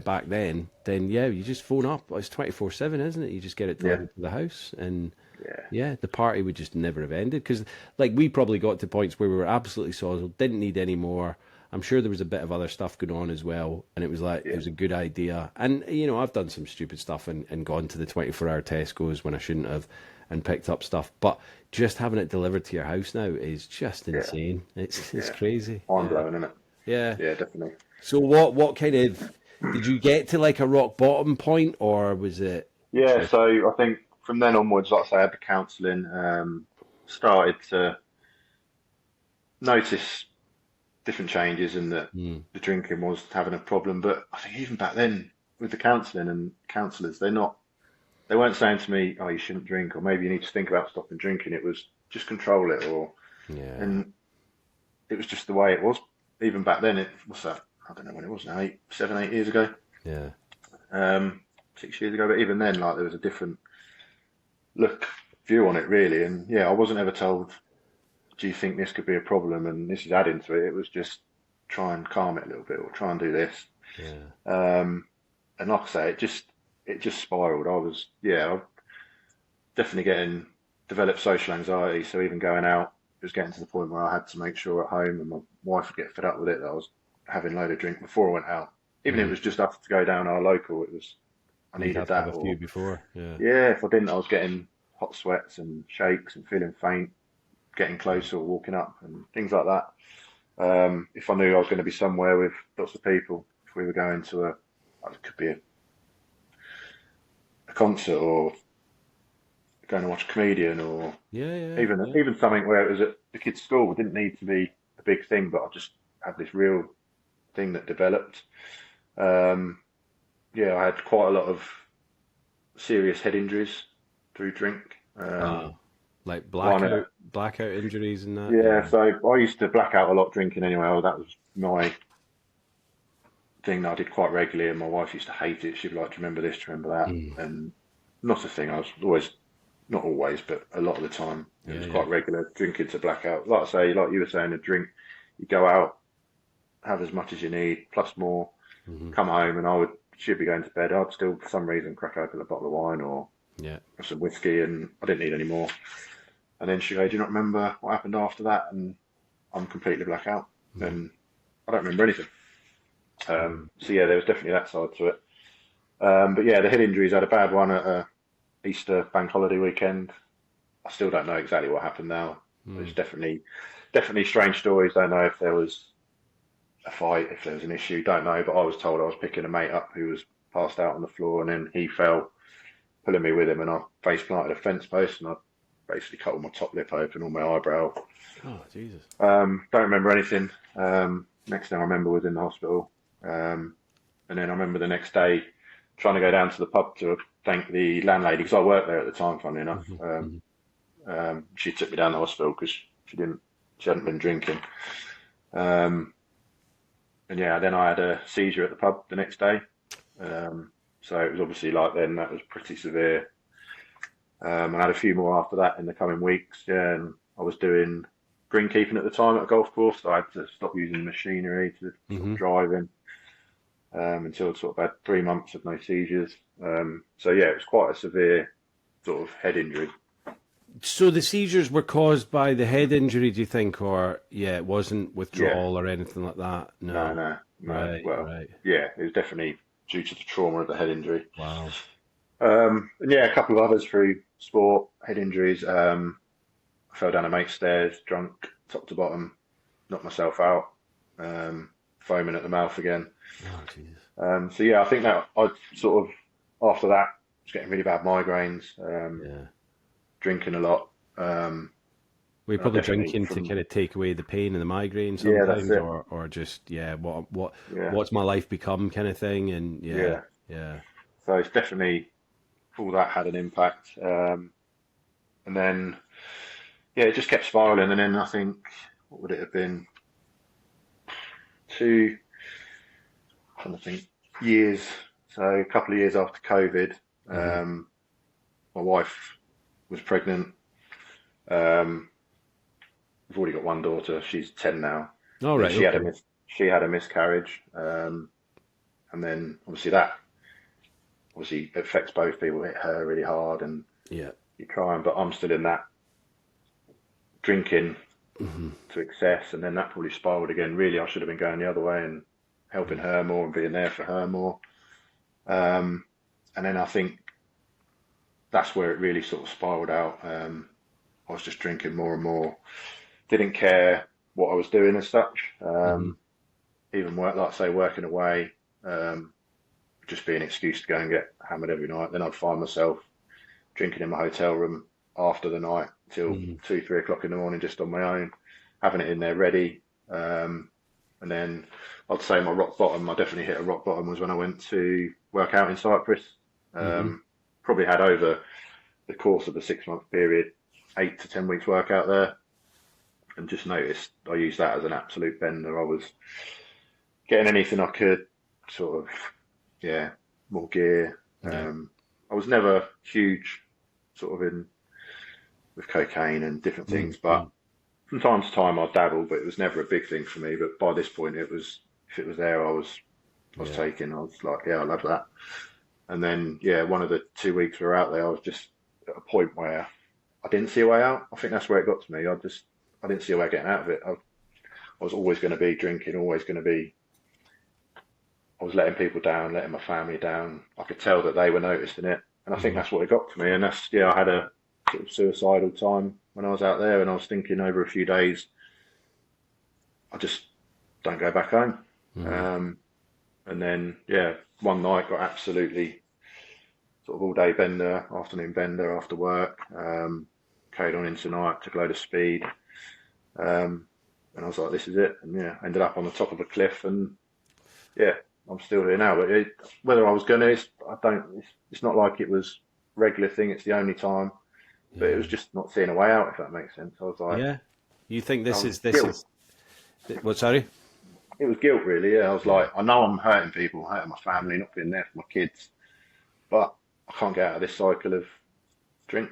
back then yeah, you just phone up. It's 24/7, isn't it? You just get it yeah, delivered to the house, and yeah, yeah, the party would just never have ended because, like, we probably got to points where we were absolutely sozzled, didn't need any more. I'm sure there was a bit of other stuff going on as well, and it was like it yeah, was a good idea. And I've done some stupid stuff and gone to the 24-hour Tesco's when I shouldn't have, and picked up stuff. But just having it delivered to your house now is just yeah, insane. It's yeah. crazy. Mind Yeah, blowing, isn't it? yeah. Yeah, definitely. So what kind of did you get to, like, a rock bottom point, or was it Yeah, just so I think from then onwards, like I say, I had the counselling, started to notice different changes, and that mm, the drinking was having a problem. But I think even back then, with the counselling and counsellors, they weren't saying to me, "Oh, you shouldn't drink," or maybe you need to think about stopping drinking. It was just control it, yeah, and it was just the way it was. Even back then, what's that? I don't know when it was now, 8 years ago, yeah, um, 6 years ago. But even then, like there was a different look view on it, really. And yeah, I wasn't ever told, "Do you think this could be a problem?" And this is adding to it. It was just try and calm it a little bit, or try and do this. yeah, Um, and like I say, it just spiraled. I definitely getting developed social anxiety. So even going out, it was getting to the point where I had to make sure at home, and my wife would get fed up with it, that I was having a load of drink before I went out. Even if it mm. was just us to go down our local, I You'd needed have to have that. a few Or before. Yeah, yeah, if I didn't, I was getting hot sweats and shakes and feeling faint, getting closer or walking up and things like that. If I knew I was going to be somewhere with lots of people, if we were going to it could be a concert, or going to watch a comedian, or yeah, yeah, even yeah. even something where it was at the kids' school. It didn't need to be a big thing, but I just had this real thing that developed. Um, yeah, I had quite a lot of serious head injuries through drink. Ah, like One, blackout injuries and that. yeah, Yeah, so I used to black out a lot drinking anyway. That was my thing that I did quite regularly, and my wife used to hate it. She'd be like, "Do you remember this? Do you remember that?" mm. And not a thing. I was always, not always, but a lot of the time, it Yeah, was yeah. quite regular drinking to blackout. Like I say, like you were saying, a drink, you go out, have as much as you need, plus more, Hmm. come home, and she'd be going to bed. I'd still, for some reason, crack open a bottle of wine or Yeah. some whiskey, and I didn't need any more. And then she'd go, "Do you not remember what happened after that?" And I'm completely blackout, Mm. and I don't remember anything. So yeah, there was definitely that side to it. But yeah, the head injuries, I had a bad one at Easter bank holiday weekend. I still don't know exactly what happened now. It's definitely strange stories. Don't know if there was a fight, if there was an issue, don't know. But I was told I was picking a mate up who was passed out on the floor, and then he fell, pulling me with him, and I face planted a fence post, and I basically cut all my top lip open, all my eyebrow. Oh, Jesus. Don't remember anything. Next thing I remember was in the hospital. And then I remember the next day trying to go down to the pub to thank the landlady, because I worked there at the time, funnily enough. She took me down to the hospital because she hadn't been drinking. And yeah, then I had a seizure at the pub the next day. So it was obviously like then that was pretty severe. I had a few more after that in the coming weeks. Yeah, and I was doing greenkeeping at the time at a golf course, so I had to stop using machinery to sort of driving until I sort of had 3 months of no seizures. So yeah, it was quite a severe sort of head injury. So the seizures were caused by the head injury, do you think, or it wasn't withdrawal or anything like that? No. Right, Well, right. yeah, it was definitely due to the trauma of the head injury. Wow. And yeah, a couple of others through sport, head injuries. I fell down a mate's stairs, drunk, top to bottom, knocked myself out, foaming at the mouth again. Oh, Jesus. So yeah, I think that I sort of, after that, was getting really bad migraines, drinking a lot. Were you probably drinking to kind of take away the pain and the migraine Yeah, that's sometimes, it. or just Yeah, what's my life become kind of thing? And yeah. yeah. So it's definitely all that had an impact. And then, yeah, it just kept spiraling. And then I think, what would it have been? I'm trying to think, years. So a couple of years after COVID, my wife was pregnant. We've already got one daughter. She's 10 now. All right. She had a miscarriage, and then that obviously affects both people. It hit her really hard, and Yeah. you're trying, but I'm still in that drinking to excess, and then that probably spiraled again. Really, I should have been going the other way and helping her more and being there for her more. And then I think that's where it really sort of spiraled out. I was just drinking more and more. Didn't care what I was doing as such. Even work, like I say, working away, just be an excuse to go and get hammered every night. Then I'd find myself drinking in my hotel room after the night till 2, 3 o'clock in the morning, just on my own, having it in there ready. And then I'd say my rock bottom, I definitely hit a rock bottom, was when I went to work out in Cyprus. Probably had over the course of a 6 month period, 8 to 10 weeks work out there, and just noticed I used that as an absolute bender. I was getting anything I could, sort of, more gear. I was never huge, sort of in with cocaine and different things, but from time to time I dabbled, but it was never a big thing for me. But by this point, it was, if it was there, I was taking. I was like, yeah, I love that. And then, one of the 2 weeks we were out there, I was just at a point where I didn't see a way out. I think that's where it got to me. I didn't see a way of getting out of it. I was always going to be drinking, always going to be. I was letting people down, letting my family down. I could tell that they were noticing it, and I think that's what it got to me. And that's, I had a sort of suicidal time when I was out there, and I was thinking over a few days, I just don't go back home. And then, one night got absolutely sort of all day bender, afternoon bender after work. Carried on into night, took a load of speed. And I was like, this is it. And ended up on the top of a cliff, and I'm still here now. But whether I was gonna, it's not like it was a regular thing. It's the only time, but it was just not seeing a way out, if that makes sense. I was like, you think this is what? Sorry. It was guilt, really. I was like, I know I'm hurting people, hurting my family, not being there for my kids, but I can't get out of this cycle of drink.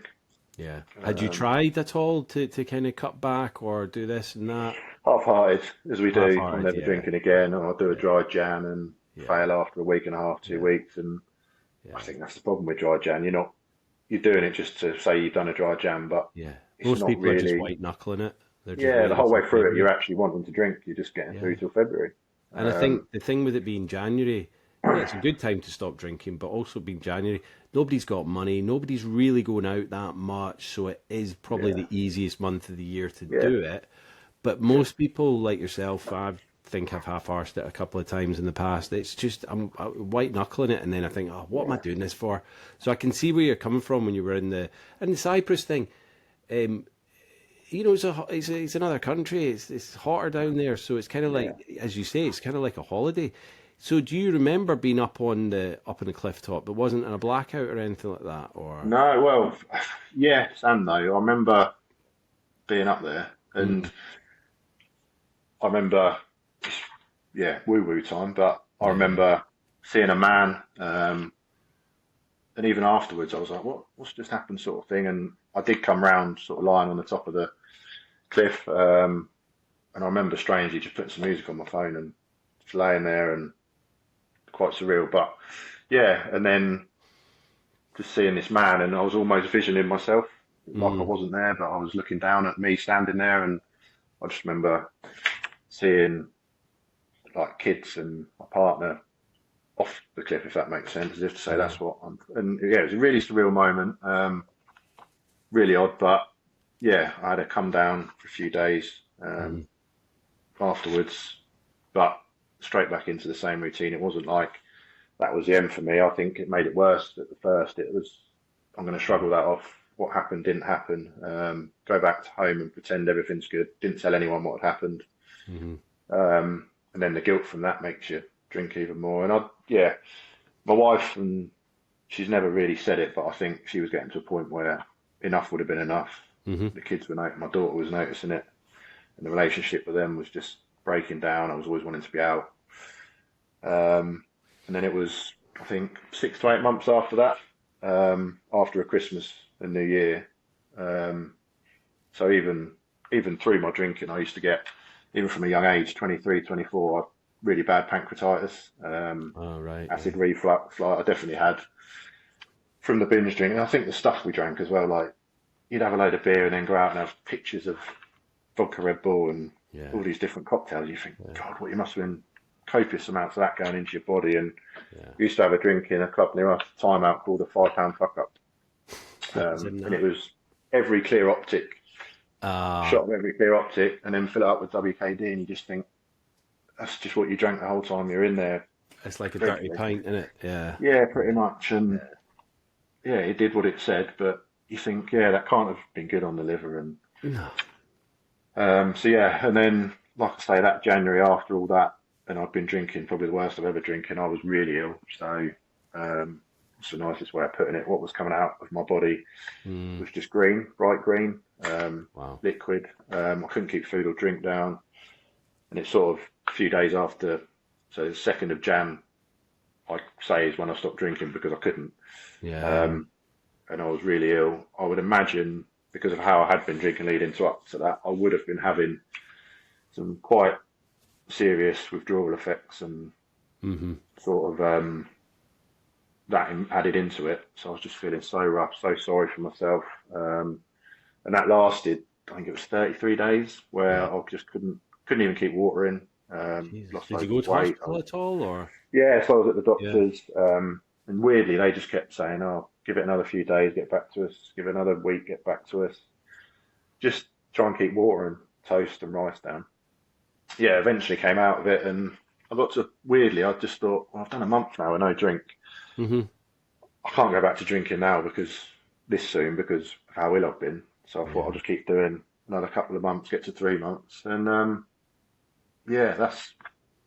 Yeah. Had you tried at all to kind of cut back or do this and that? Half-hearted, as we do. I'm never yeah. drinking again, or I'll do a dry Jan and fail after a week and a half, 2 weeks. And I think that's the problem with dry Jan. You're doing it just to say you've done a dry Jan, but it's most not people really, are just white knuckling it. They're just the whole way through it, February. you're actually wanting to drink. You're just getting through till February. And I think the thing with it being January, yeah, it's a good time to stop drinking, but also being January, nobody's got money, nobody's really going out that much, so it is probably Yeah, the easiest month of the year to yeah, do it. But most people like yourself, I think I've half-arsed it a couple of times in the past. It's just I'm white knuckling it, and then I think, oh, what am I yeah, doing this for? So I can see where you're coming from when you were in the Cyprus thing. Um, it's another country. It's hotter down there, so it's kind of yeah. like, as you say, it's kind of like a holiday. So do you remember being up on the cliff top? It wasn't in a blackout or anything like that, or No, well, yes and no. I remember being up there, and mm, I remember, yeah, woo woo time. But I yeah, remember seeing a man, and even afterwards, I was like, what's just happened, sort of thing. And I did come round, sort of lying on the top of the cliff, and I remember strangely just putting some music on my phone and just laying there and quite surreal. But yeah, and then just seeing this man, and I was almost visioning myself, like I mm, wasn't there, but I was looking down at me standing there, and I just remember seeing like kids and my partner off the cliff, if that makes sense, as if to say yeah, that's what I'm. And yeah, it was a really surreal moment, really odd, but yeah, I had to come down for a few days mm, afterwards, but straight back into the same routine. It wasn't like that was the end for me. I think it made it worse at the first. It was, I'm going to struggle that off. What happened didn't happen. Go back to home and pretend everything's good. Didn't tell anyone what had happened. mm, And then the guilt from that makes you drink even more. And yeah, my wife, and she's never really said it, but I think she was getting to a point where enough would have been enough. mm, The kids were my daughter was noticing it, and the relationship with them was just breaking down. I was always wanting to be out. And then it was, I think, 6 to 8 months after that, after a Christmas and New Year. Um, so even through my drinking, I used to get, even from a young age, 23, 24, really bad pancreatitis, oh right, yeah, acid reflux. Like I definitely had from the binge drinking. And I think the stuff we drank as well. Like you'd have a load of beer and then go out and have pictures of vodka Red Bull and yeah, all these different cocktails. You think, yeah, God, what you must have been copious amounts of that going into your body. And yeah. we used to have a drink in a club near us, time out called a £5 fuck up. What was in And it that? was every clear optic, Ah, shot of every clear optic, and then fill it up with WKD. And you just think, that's just what you drank the whole time you're in there it's like a dirty regularly. pint, isn't it? Yeah, Yeah, pretty much. And yeah. yeah, it did what it said, but you think, yeah, that can't have been good on the liver. And No. so yeah, and then like I say, that January after all that, and I'd been drinking probably the worst I've ever drinking. I was really ill, so it's the nicest way of putting it. What was coming out of my body Mm, was just green, bright green, wow. liquid. I couldn't keep food or drink down, and it's sort of a few days after, so the 2nd of Jan, I say is when I stopped drinking because I couldn't, Yeah. um, and I was really ill. I would imagine because of how I had been drinking leading to up to that, I would have been having some quite serious withdrawal effects and Mm-hmm. sort of that added into it. So I was just feeling so rough, so sorry for myself. And that lasted, I think it was 33 days where Yeah. I just couldn't even keep water in. Jesus. Lost Did you loads go of to weight. hospital at all, or? Yeah, so I was at the Yeah. doctor's, and weirdly they just kept saying, "Oh, give it another few days, get back to us. Give it another week, get back to us. Just try and keep water and toast and rice down." Yeah, eventually came out of it, and I got to weirdly. I just thought, well, I've done a month now with no drink. Mm-hmm. I can't go back to drinking now because this soon because of how ill I've been. So I thought I'll Yeah. just keep doing another couple of months, get to 3 months, and yeah,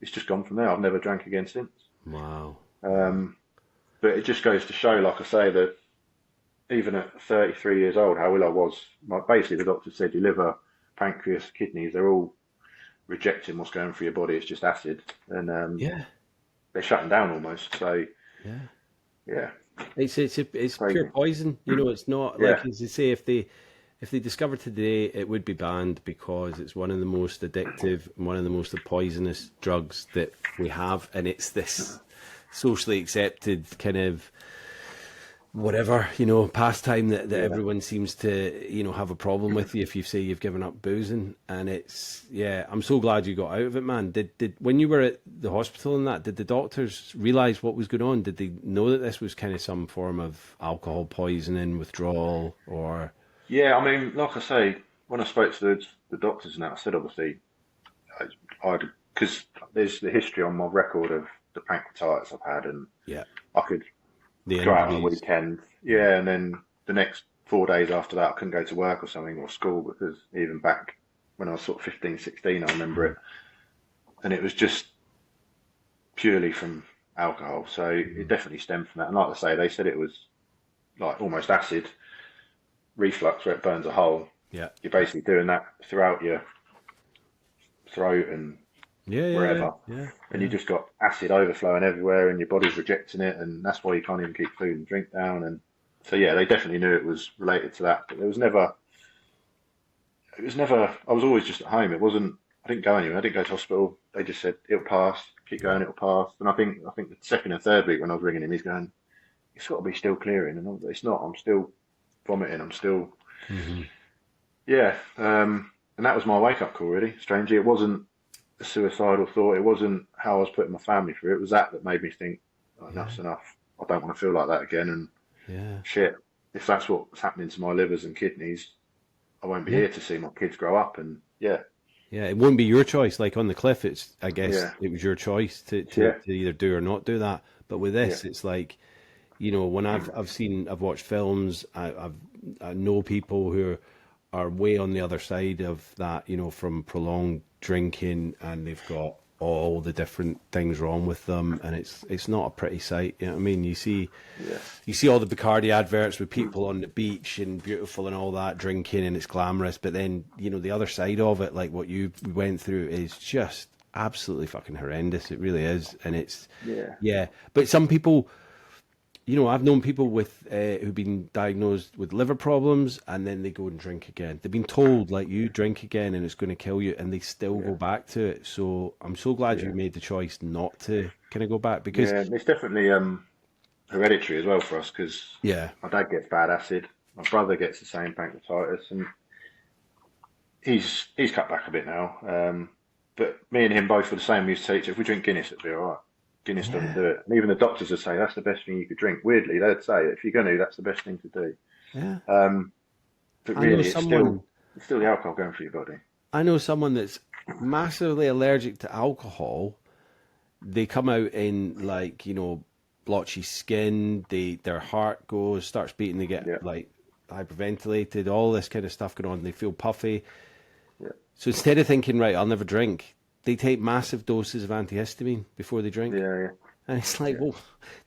it's just gone from there. I've never drank again since. Wow. Wow. Um, but it just goes to show, like I say, that even at 33 years old, how ill I was. Like basically, the doctor said your liver, pancreas, kidneys, they're all rejecting what's going through your body. It's just acid, and Yeah. they're shutting down almost. So Yeah. yeah, It's pure crazy. poison. It's not like Yeah, as they say if they discovered today it would be banned because it's one of the most addictive and one of the most poisonous drugs that we have, and it's this socially accepted kind of whatever, you know, pastime that Yeah. everyone seems to, you know, have a problem with you if you say you've given up boozing. And it's, yeah, I'm so glad you got out of it, man. Did when you were at the hospital and that, did the doctors realize what was going on? Did they know that this was kind of some form of alcohol poisoning, withdrawal, or? Yeah, I mean, like I say, when I spoke to the doctors and that, I said obviously I'd because there's the history on my record of the pancreatitis I've had, and Yeah, I could the go out on a injuries. weekend, Yeah, yeah, and then the next 4 days after that, I couldn't go to work or something or school because even back when I was sort of 15, 16, I remember mhm, it, and it was just purely from alcohol. So it mhm. definitely stemmed from that. And like I say, they said it was like almost acid reflux where it burns a hole. Yeah, You're basically doing that throughout your throat and yeah, yeah, yeah, wherever, yeah, and you yeah, just got acid overflowing everywhere, and your body's rejecting it, and that's why you can't even keep food and drink down. And so, yeah, they definitely knew it was related to that, but it was never. I was always just at home. It wasn't. I didn't go anywhere. I didn't go to hospital. They just said it'll pass. Keep yeah, going, it'll pass. And I think the second and third week when I was ringing him, he's going, "It's got to be still clearing," and it's not. I'm still vomiting. I'm still, hmm, yeah. And that was my wake up call. Really, strangely, it wasn't a suicidal thought. It wasn't how I was putting my family through. It was that made me think, oh, yeah, enough's enough. I don't want to feel like that again. And yeah, shit, if that's what's happening to my livers and kidneys, I won't be yeah. here to see my kids grow up. And yeah, Yeah, it won't be your choice. Like on the cliff, it's I guess yeah, it was your choice yeah, to either do or not do that. But with yeah, this, it's like, you know, when I've watched films, I know people who are way on the other side of that, you know, from prolonged drinking, and they've got all the different things wrong with them, and it's not a pretty sight. You know what I mean? yeah, You see all the Bacardi adverts with people on the beach and beautiful and all that drinking, and it's glamorous, but then, you know, the other side of it, like what you went through, is just absolutely fucking horrendous. It really is. And it's, yeah, yeah, but some people, you know, I've known people with who've been diagnosed with liver problems, and then they go and drink again. They've been told, like, you drink again and it's going to kill you, and they still yeah, go back to it. So I'm so glad you yeah, made the choice not to kind of go back, because yeah. And it's definitely hereditary as well for us because yeah, my dad gets bad acid, my brother gets the same pancreatitis, and he's cut back a bit now. But me and him both were the same. We used to say, if we drink Guinness, it'll be all right. Guinness doesn't yeah, do it. And even the doctors would say that's the best thing you could drink. Weirdly, they'd say if you're going to, that's the best thing to do. yeah. Um, but I know really, someone. it's still the alcohol going through your body. I know someone that's massively allergic to alcohol. They come out in, like, you know, blotchy skin. Their heart starts beating. They get Yeah, like hyperventilated. All this kind of stuff going on. They feel puffy. yeah, So instead of thinking, right, I'll never drink, they take massive doses of antihistamine before they drink. yeah, And it's like, yeah, well,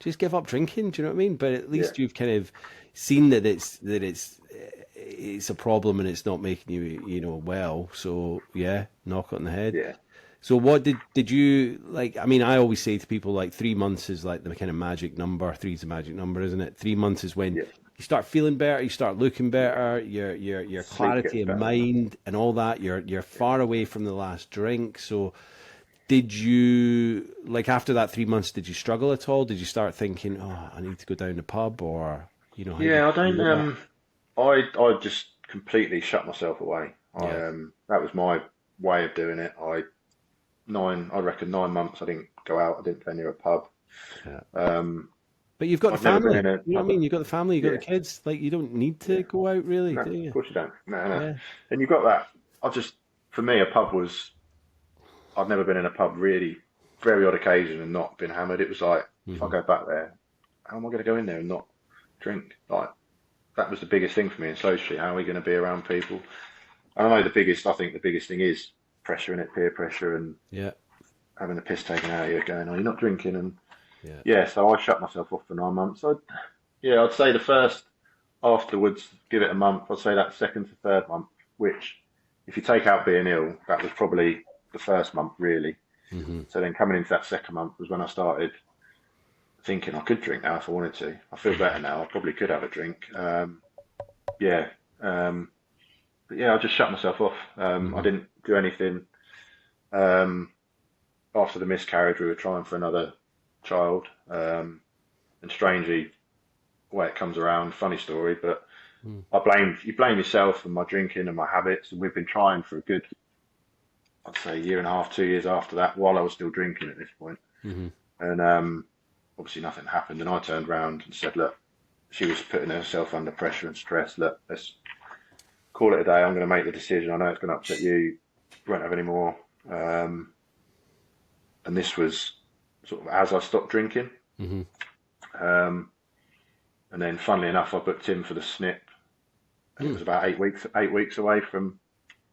just give up drinking. Do you know what I mean? But at yeah, least you've kind of seen that it's a problem and it's not making you, you know, well. So yeah, knock it on the head. yeah, So what did you like? I mean, I always say to people, like, 3 months is like the kind of magic number. Three's the magic number, isn't it? 3 months is when yeah, you start feeling better, you start looking yeah. better, your Sleep clarity gets of better. mind and all that. You're Yeah. far away from the last drink. So did you, like, after that 3 months, did you struggle at all? Did you start thinking, oh, I need to go down the pub, or, you know, how did Yeah, I you don't. feel with that? I just completely shut myself away. Yeah, That was my way of doing it. I reckon 9 months. I didn't go out. I didn't play near a pub. yeah. Um, But you've got the I've never been family. in a You know what I pub. mean? You've got the family. You've got the Yeah, kids. Like, you don't need to yeah. go out, really, No, do of you? course you don't. No, no. Yeah. And you've got that. For me, a pub was. I'd never been in a pub really, very odd occasion and not been hammered. It was like if I Hmm. go back there, how am I going to go in there and not drink? Like that was the biggest thing for me in Slow Street. How are we going to be around people? And I know the biggest. I think the biggest thing is pressure in it, peer pressure, and Yeah. having the piss taken out of you, going, "Oh, you're not drinking." And Yeah. yeah, so I shut myself off for 9 months. Yeah, I'd say the first afterwards, give it a month. I'd say that second to third month, which if you take out being ill, that was probably the first month really. Hmm. So then coming into that second month was when I started thinking I could drink now if I wanted to. I feel better now. I probably could have a drink. Yeah, um, but yeah, I just shut myself off. I Hmm. didn't do anything. Um, After the miscarriage, we were trying for another child, and strangely, way it comes around. Funny story, but Mm. you blame yourself and my drinking and my habits, and we've been trying for a good, I'd say, year and a half, 2 years after that, while I was still drinking at this point. Mm-hmm. And obviously nothing happened, and I turned around and said, look, she was putting herself under pressure and stress. Look, let's call it a day. I'm going to make the decision. I know it's going to upset you. You won't have any more. And this was sort of as I stopped drinking. Mm-hmm. And then, funnily enough, I booked in for the snip, and it was about 8 weeks away from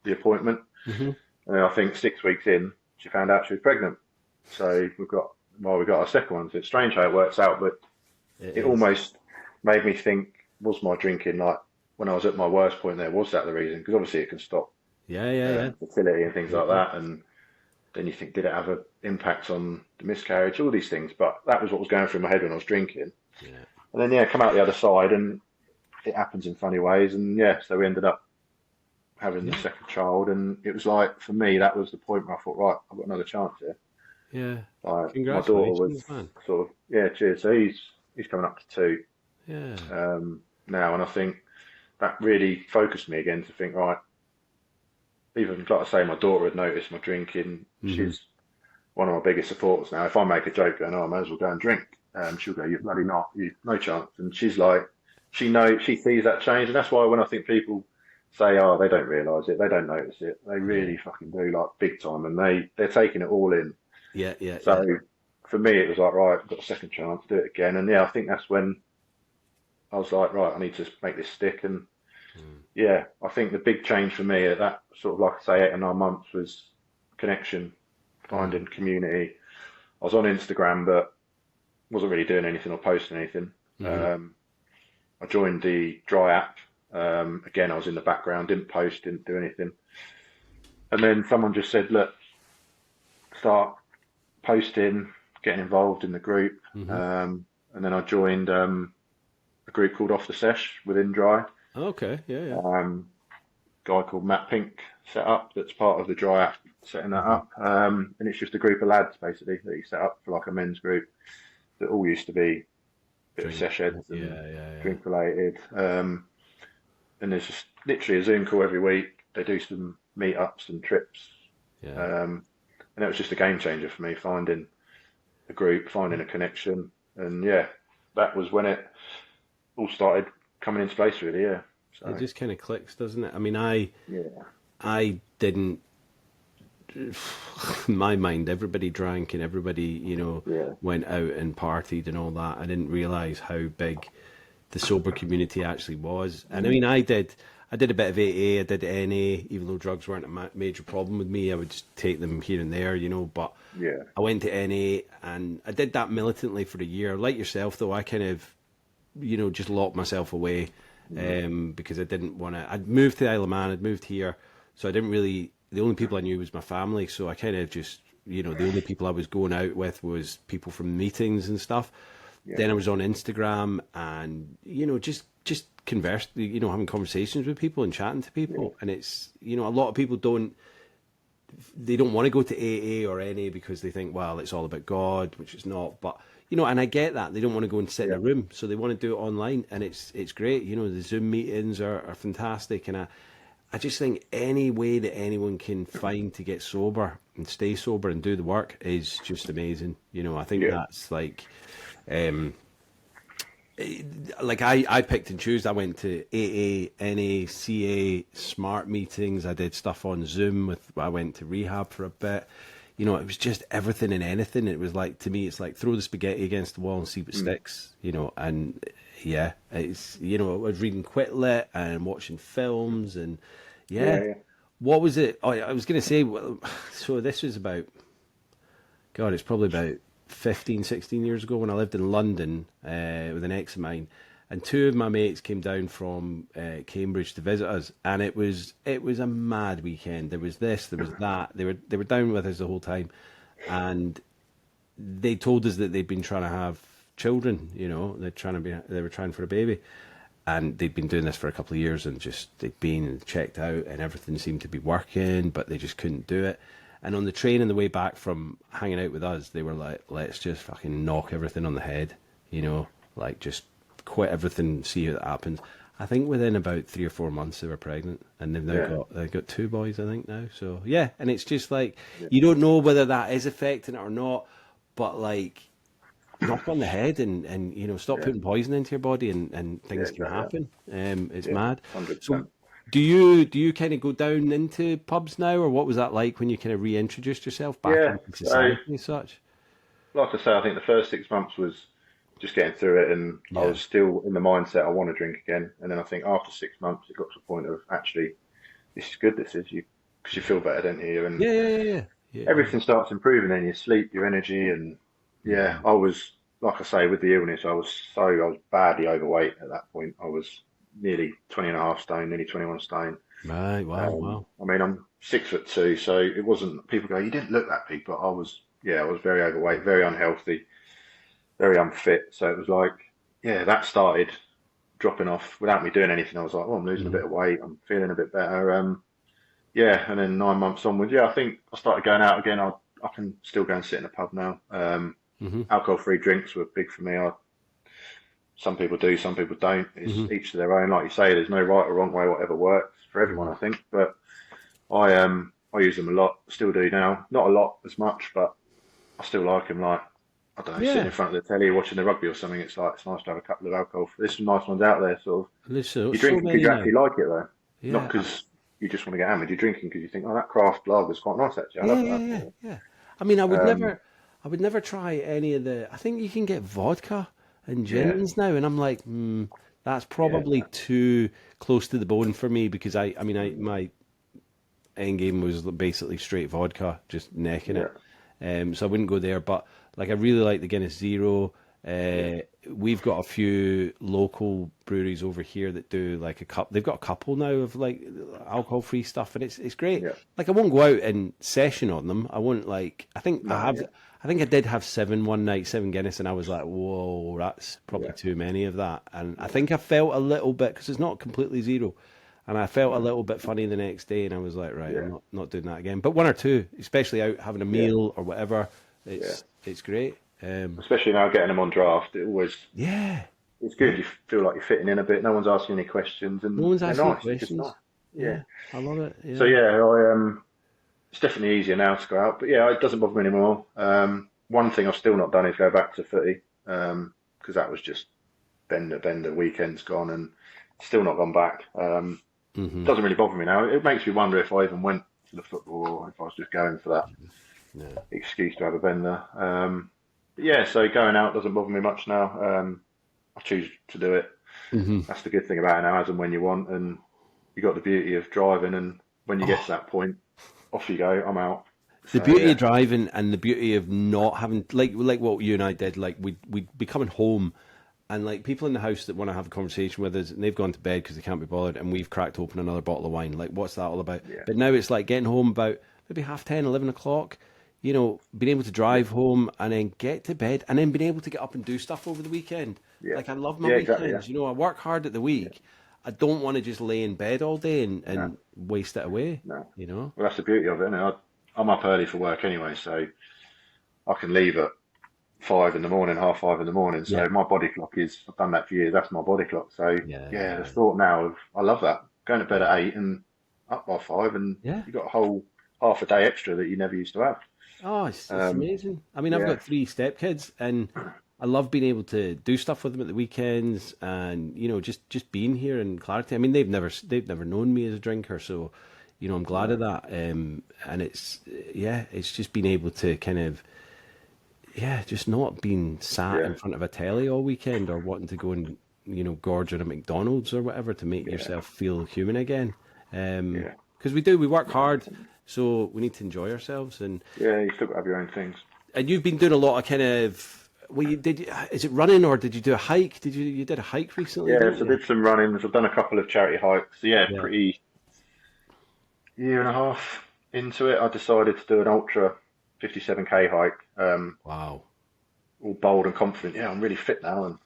the appointment. Mm-hmm. And I think 6 weeks in, she found out she was pregnant. So we got our second one. So it's strange how it works out, but it almost made me think, was my drinking, like when I was at my worst point there, was that the reason? Because obviously it can stop fertility and things like that. And then you think, did it have an impact on the miscarriage? All these things. But that was what was going through my head when I was drinking. Yeah. And then, come out the other side, and it happens in funny ways. And so we ended up having the second child. And it was like, for me, that was the point where I thought, right, I've got another chance here. Yeah. Like, my daughter Congratulations, was man. sort of, cheers. So he's coming up to 2 Yeah. now. And I think that really focused me again to think, right, even like I say, my daughter had noticed my drinking. Mm-hmm. She's one of my biggest supporters now. If I make a joke going, oh, I may as well go and drink, she'll go, you're bloody not, no chance. And she's like, she sees that change. And that's why when I think people say, oh, they don't realise it, they don't notice it, they really fucking do, like big time. And they're taking it all in. Yeah. So for me, it was like, right, I've got a second chance, do it again. And I think that's when I was like, right, I need to make this stick. And I think the big change for me at that sort of, like I say, 8 or 9 months was connection, finding community. I was on Instagram, but wasn't really doing anything or posting anything. Mm-hmm. I joined the Dry app. Again, I was in the background, didn't post, didn't do anything. And then someone just said, look, start posting, getting involved in the group. Mm-hmm. And then I joined a group called Off the Sesh within Dry. Okay, yeah. Guy called Matt Pink set up, that's part of the Dry app, setting that up. And it's just a group of lads basically that he set up for like a men's group that all used to be a bit of sesh heads and drink related. And there's just literally a Zoom call every week. They do some meetups and trips. And it was just a game changer for me, finding a group, finding a connection. And that was when it all started coming into place, really. So it just kind of clicks, doesn't it? I mean, I didn't. In my mind, everybody drank and everybody, went out and partied and all that. I didn't realise how big the sober community actually was. And I mean, I did a bit of AA, I did NA, even though drugs weren't a major problem with me. I would just take them here and there, but I went to NA and I did that militantly for a year. Like yourself, though, I kind of, just locked myself away because I didn't want to. I'd moved to the Isle of Man, I'd moved here, so I didn't really, the only people I knew was my family, so I kind of just, the only people I was going out with was people from meetings and stuff. Then I was on Instagram and, just converse, having conversations with people and chatting to people. And it's, a lot of people don't want to go to AA or NA because they think, well, it's all about God, which it's not. But, and I get that. They don't want to go and sit in a room, so they want to do it online. And it's great. The Zoom meetings are fantastic. And I just think any way that anyone can find to get sober and stay sober and do the work is just amazing. I think that's like... I picked and chose. I went to AA, NA, CA, SMART meetings. I did stuff on Zoom I went to rehab for a bit. It was just everything and anything. It was like, to me, it's like throw the spaghetti against the wall and see what sticks, and it's, I was reading Quit Lit and watching films and what was it? Oh, I was going to say, so this was about, God, it's probably about 15, 16 years ago when I lived in London with an ex of mine, and 2 of my mates came down from Cambridge to visit us, and it was a mad weekend. There was this, there was that. They were down with us the whole time, and they told us that they'd been trying to have children. They were trying for a baby, and they'd been doing this for a couple of years, and just they'd been checked out, and everything seemed to be working, but they just couldn't do it. And on the train on the way back from hanging out with us, they were like, let's just fucking knock everything on the head, like just quit everything, see what happens. I think within about 3 or 4 months they were pregnant, and Yeah. they've got 2 boys, I think now. So yeah, and it's just like Yeah. you don't know whether that is affecting it or not, but like knock on the head and stop Yeah. putting poison into your body and Yeah. things can Exactly. happen. It's Yeah. mad. So 100%. do you kind of go down into pubs now, or what was that like when you kind of reintroduced yourself back Yeah. into So, society as such? like I say, I think the first 6 months was just getting through it, and I Yeah. was still in the mindset I want to drink again. And then I think after 6 months, it got to the point of actually, this is good. This is you because you feel better, don't you? And Yeah, yeah, yeah, yeah. Yeah, yeah. everything starts improving. Then your sleep, your energy, and yeah, Mhm. I was like I say with the illness, I was badly overweight at that point. I was nearly 20 and a half stone, nearly 21 stone. Right, wow, wow. I mean, I'm 6'2", so it wasn't. People go, you didn't look that big, but I was very overweight, very unhealthy, very unfit. So it was like, yeah, that started dropping off without me doing anything. I was like, oh, I'm losing a Hmm. bit of weight. I'm feeling a bit better. Yeah, and then 9 months onwards, yeah, I think I started going out again. I can still go and sit in a pub now. Hmm. Alcohol-free drinks were big for me. Some people do, some people don't. It's Hmm. each to their own. Like you say, there's no right or wrong way, whatever works for everyone, Hmm. I think. But I use them a lot, still do now. Not a lot as much, but I still like them. Like I don't know, sitting Yeah. in front of the telly watching the rugby or something. It's like it's nice to have a couple of alcohol. There's some nice ones out there. Sort of, There's you're so drinking because many you now. actually like it though, not Yeah. because you just want to get hammered. You're drinking because you think, oh, that craft lager is quite nice actually. I Yeah, love yeah, that. yeah, yeah. I mean, Um, I would never try any of the. I think you can get vodka and yeah, gins now, and I'm like, that's yeah, probably too close to the bone for me because I mean, mm, my end game was basically straight vodka, just necking yeah, it. So I wouldn't go there, but like I really like the Guinness Zero. yeah, We've got a few local breweries over here that do like a cup. They've got a couple now of like alcohol-free stuff, and it's great. yeah. Like I won't go out and session on them. I won't like. I think I No, have. yeah, I think I did have seven one night, seven Guinness, and I was like, whoa, that's probably yeah, too many of that. And I yeah. think I felt a little bit because it's not completely zero. And I felt a No, little bit funny the next day, and I was like, right, I'm yeah, not doing that again. But one or two, especially out having a yeah, meal or whatever, yeah. it's great. Especially now getting them on draft, Yeah, it's yeah. good. You feel like you're fitting in a bit. No one's asking any questions, No and one's they're asking you nice. They're just questions. nice. Yeah. Yeah, I love it. So Yeah. yeah, it's definitely easier now to go out, but yeah, it doesn't bother me anymore. One thing I've still not done is go back to footy, because that was just bender. Weekend's gone, and still not gone back. Hmm. Doesn't really bother me now. It makes me wonder if I even went to the football or if I was just going for that Yeah. excuse to have a bender. But yeah, so going out doesn't bother me much now. I choose to do it. Hmm. That's the good thing about it now, as and when you want, and you got the beauty of driving. And when you get to Oh, that point, off you go. I'm out. the So beauty of yeah, driving and the beauty of not having like what you and I did. Like we'd be coming home. And like people in the house that want to have a conversation with us, and they've gone to bed because they can't be bothered, and we've cracked open another bottle of wine. Like, what's that all about? yeah, But now it's like getting home about maybe half 10, 11 o'clock. Being able to yeah, drive home and then get to bed, and then being able to get up and do stuff over the weekend. yeah, Like I love my yeah, exactly. Yeah, weekends. I work hard at the yeah, week. I don't want to just lay in bed all day no, and waste it away. no. You know? Well, that's the beauty of it, isn't it? I'm up early for work anyway, so I can leave at 5 in the morning, half 5 in the morning. Yeah. So my body clock I've done that for years. That's my body clock. So Yeah. yeah, the Yeah. thought now of, I love that. Going to bed at 8 and up by 5, and Yeah. you got a whole half a day extra that you never used to have. Oh, it's Um, amazing. I mean, I've yeah, got three stepkids, and I love being able to do stuff with them at the weekends, and just being here in clarity. I mean, they've never known me as a drinker, so I'm glad of no, that. And it's just being able to kind of just not being sat yeah, in front of a telly all weekend or wanting to go and gorge on a McDonald's or whatever to make yeah, yourself feel human again. yeah, Because we work no, hard, definitely. so we need to enjoy ourselves. Yeah, you still got to have your own things. And you've been doing a lot of kind of. Well, is it running or did you do a hike? You did a hike recently, Yeah, didn't so I you? did some running. I've done a couple of charity hikes. So yeah, Yeah. pretty year and a half into it, I decided to do an ultra 57k hike. Wow. All bold and confident. Yeah, I'm really fit now, and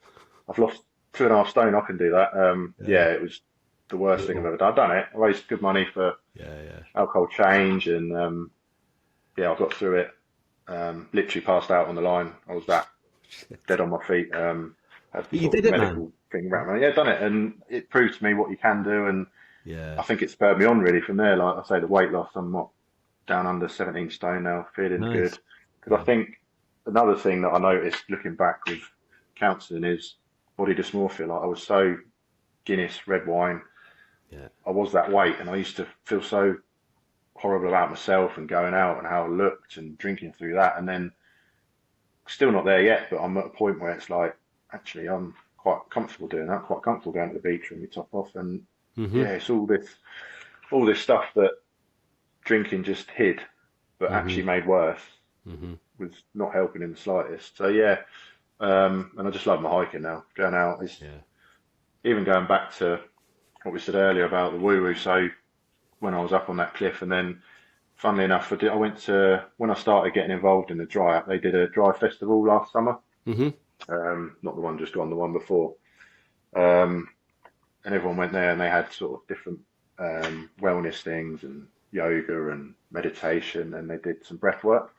I've lost 2.5 stone. I can do that. Yeah. Yeah, it was the worst thing I've Brutal. ever done. I've done it. I raised good money for Yeah, yeah. alcohol change, and yeah, I got through it. Literally passed out on the line. I was that dead on my feet. Had But you sort did of it, man. medical thing wrapped around. Yeah, done it, and it proved to me what you can do, and Yeah. I think it spurred me on really from there. Like I say, the weight loss, I'm not down under 17 stone now, feeling good. Nice. Because I Yeah. think another thing that I noticed looking back with counselling is body dysmorphia. Like I was so Guinness, red wine, Yeah. I was that weight, and I used to feel so horrible about myself and going out and how I looked and drinking through that. And then still not there yet, but I'm at a point where it's like, actually, I'm quite comfortable doing that, quite comfortable going to the beach with my top off. And Mhm. yeah, it's all this stuff that drinking just hid, but actually Mhm. made worse, Mhm. was not helping in the slightest. So yeah, and I just love my hiking now. Going out is Yeah. even going back to what we said earlier about the woo woo. So when I was up on that cliff, and then funnily enough, I went to when I started getting involved in the dry up. They did a dry festival last summer. Mhm. Not the one just gone, the one before. Um, and everyone went there, and they had sort of different wellness things and yoga and meditation, and they did some breath work.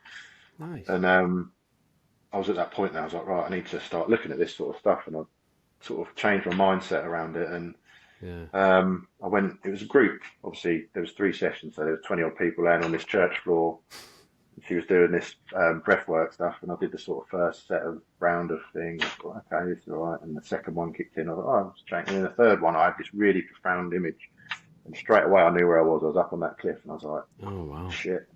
Nice. And I was at that point now. I was like, right, I need to start looking at this sort of stuff, and I sort of changed my mindset around it. And Yeah. I went. It was a group. Obviously, there was 3 sessions, so there was 20 odd people laying on this church floor. She was doing this breath work stuff, and I did the sort of first set of round of things. I thought, okay, this is all right. And the second one kicked in. I thought, oh, I was drinking. And then the third one, I had this really profound image, and straight away I knew where I was. I was up on that cliff, and I was like, Oh wow. shit.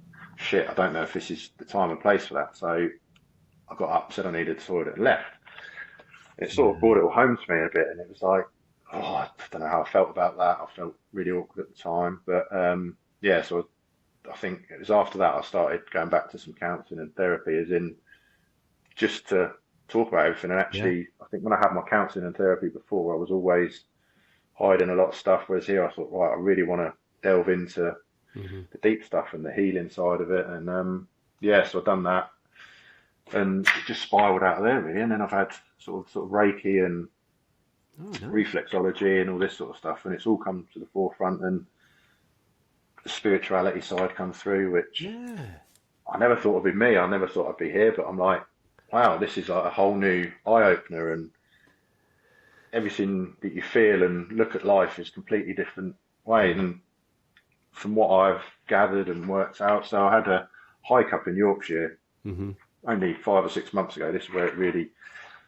I don't know if this is the time and place for that. So I got up, said I needed the toilet, and left. And it sort of Yeah. brought it all home to me a bit, and it was like, oh, I don't know how I felt about that. I felt really awkward at the time, but yeah. So I think it was after that I started going back to some counselling and therapy, as in just to talk about everything. And Yeah. actually, I think when I had my counselling and therapy before, I was always hiding a lot of stuff. Whereas here, I thought, right, I really want to delve into Mhm. the deep stuff and the healing side of it. And yeah, so I've done that, and it just spiraled out of there really. And then I've had sort of Reiki and Oh nice. reflexology and all this sort of stuff, and it's all come to the forefront. And the spirituality side come through, which Yeah. I never thought would be me. I never thought I'd be here, but I'm like, wow, this is like a whole new eye opener, and everything that you feel and look at life is completely different way. Yeah. And from what I've gathered and worked out, so I had a hike up in Yorkshire Mhm. only 5 or 6 months ago. This is where it really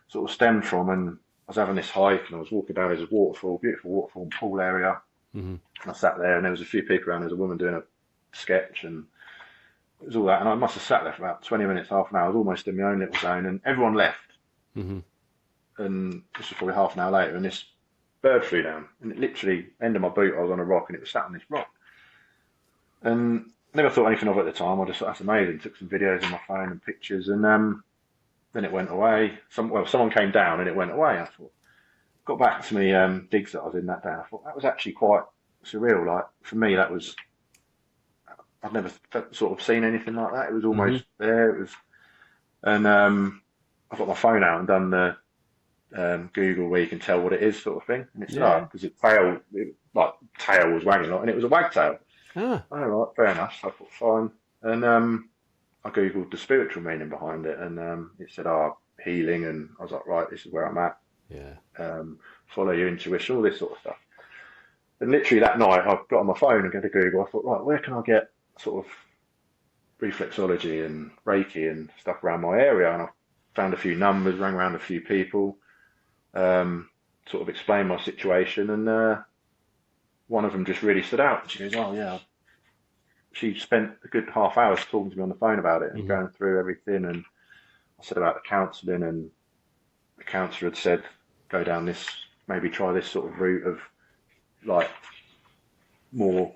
sort of stemmed from, and I was having this hike, and I was walking down. There's a waterfall, beautiful waterfall and pool area, Mhm. and I sat there, and there was a few people around. There was a woman doing a sketch, and it was all that, and I must have sat there for about 20 minutes, half an hour. I was almost in my own little zone, and everyone left. Mhm. And this was probably half an hour later, and this bird flew down, and it literally, end of my boot, I was on a rock, and it was sat on this rock. And never thought anything of it at the time. I just thought that's amazing. Took some videos on my phone and pictures, and then it went away. Someone came down, and it went away. I thought, got back to me digs that I was in that day. I thought that was actually quite surreal. Like for me, that was I'd never sort of seen anything like that. It was Mhm. almost there. It was, and I got my phone out and done the Google where you can tell what it is, sort of thing. And it said, oh, Yeah. because like tail was wagging, and it was a wagtail. Ah. Oh, right, fair enough. So I thought fine, and I googled the spiritual meaning behind it, and it said, oh, healing, and I was like, right, this is where I'm at. Yeah. Follow your intuition, all this sort of stuff. And literally that night, I got on my phone and go to Google. I thought, right, where can I get sort of reflexology and Reiki and stuff around my area? And I found a few numbers, rang around a few people, sort of explained my situation, and one of them just really stood out. She goes, "Oh yeah." She spent a good half hour talking to me on the phone about it and Mhm. going through everything. And I said about the counselling, and the counsellor had said, "Go down this, maybe try this sort of route of like more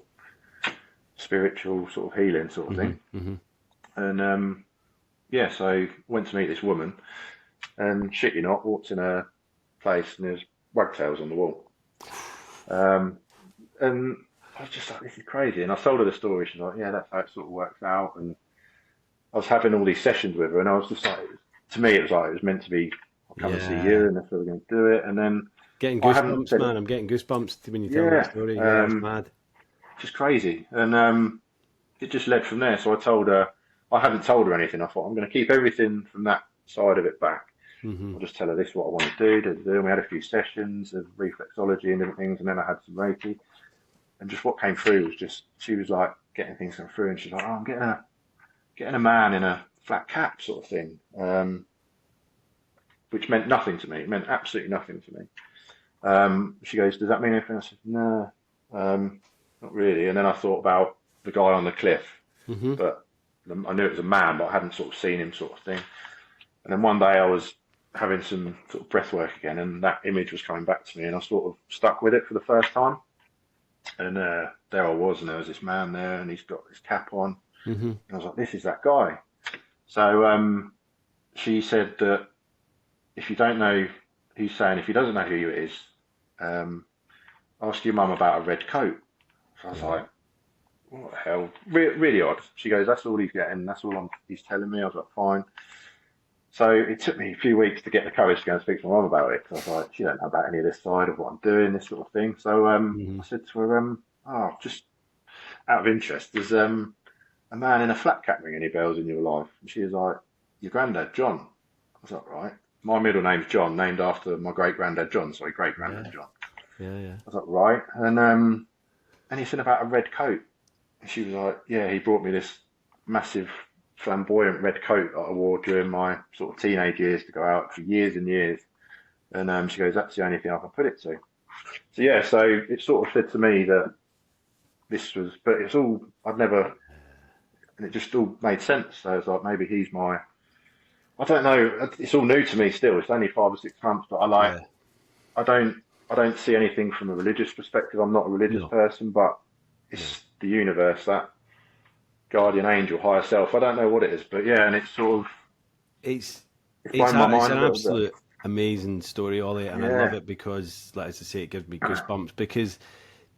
spiritual sort of healing sort of thing." Mhm. Mhm. And yeah, so went to meet this woman, and shit you not, walked in a place and there's wagtails on the wall. Um, and I was just like, this is crazy. And I told her the story. She's like, yeah, that's how it sort of works out. And I was having all these sessions with her, and I was just like, to me, it was like, it was meant to be, I'll come and see you, Yeah. and that's where we're going to do it. And then Getting I haven't goosebumps, said it, man. I'm getting goosebumps when you tell me the yeah, story. Yeah, it's mad. just crazy. And it just led from there. So I told her, I hadn't told her anything. I thought, I'm going to keep everything from that side of it back. I'll just tell her this is what I want to do. And we had a few sessions of reflexology and different things, and then I had some Reiki. And just what came through was just, she was like getting things come through, and she's like, oh, I'm getting a man in a flat cap sort of thing, which meant nothing to me. It meant absolutely nothing to me. She goes, does that mean anything? I said, no, not really. And then I thought about the guy on the cliff, but I knew it was a man, but I hadn't sort of seen him sort of thing. And then one day I was having some sort of breath work again, and that image was coming back to me, and I sort of stuck with it for the first time. And there I was, and there was this man there, and he's got his cap on. And I was like, this is that guy. So she said that if you don't know, he's saying if he doesn't know who you is, ask your mum about a red coat. So I was like, what the hell? Really odd. She goes, that's all he's getting. That's all he's telling me. I was like, fine. So it took me a few weeks to get the courage to go and speak to my mum about it. Because I was like, she don't know about any of this side of what I'm doing, this sort of thing. So I said to her, just out of interest, does a man in a flat cap ring any bells in your life? And she was like, your granddad, John. I was like, right. My middle name's John, named after my great-granddad John. Sorry, great-granddad John. Yeah. I was like, right. And anything about a red coat? And she was like, yeah, he brought me this massive flamboyant red coat that I wore during my sort of teenage years to go out for years and years. And she goes, that's the only thing I can put it to. So yeah, so it sort of said to me that this was, but it's all, and it just all made sense. So it's like, maybe he's I don't know, it's all new to me still. It's only 5 or 6 months, but I don't see anything from a religious perspective. I'm not a religious person, but it's the universe, that guardian angel, higher self. I don't know what it is, but yeah, and it's sort of it's blown my mind. It's an absolute amazing story, Ollie, and I love it because, like as I say, it gives me goosebumps. Because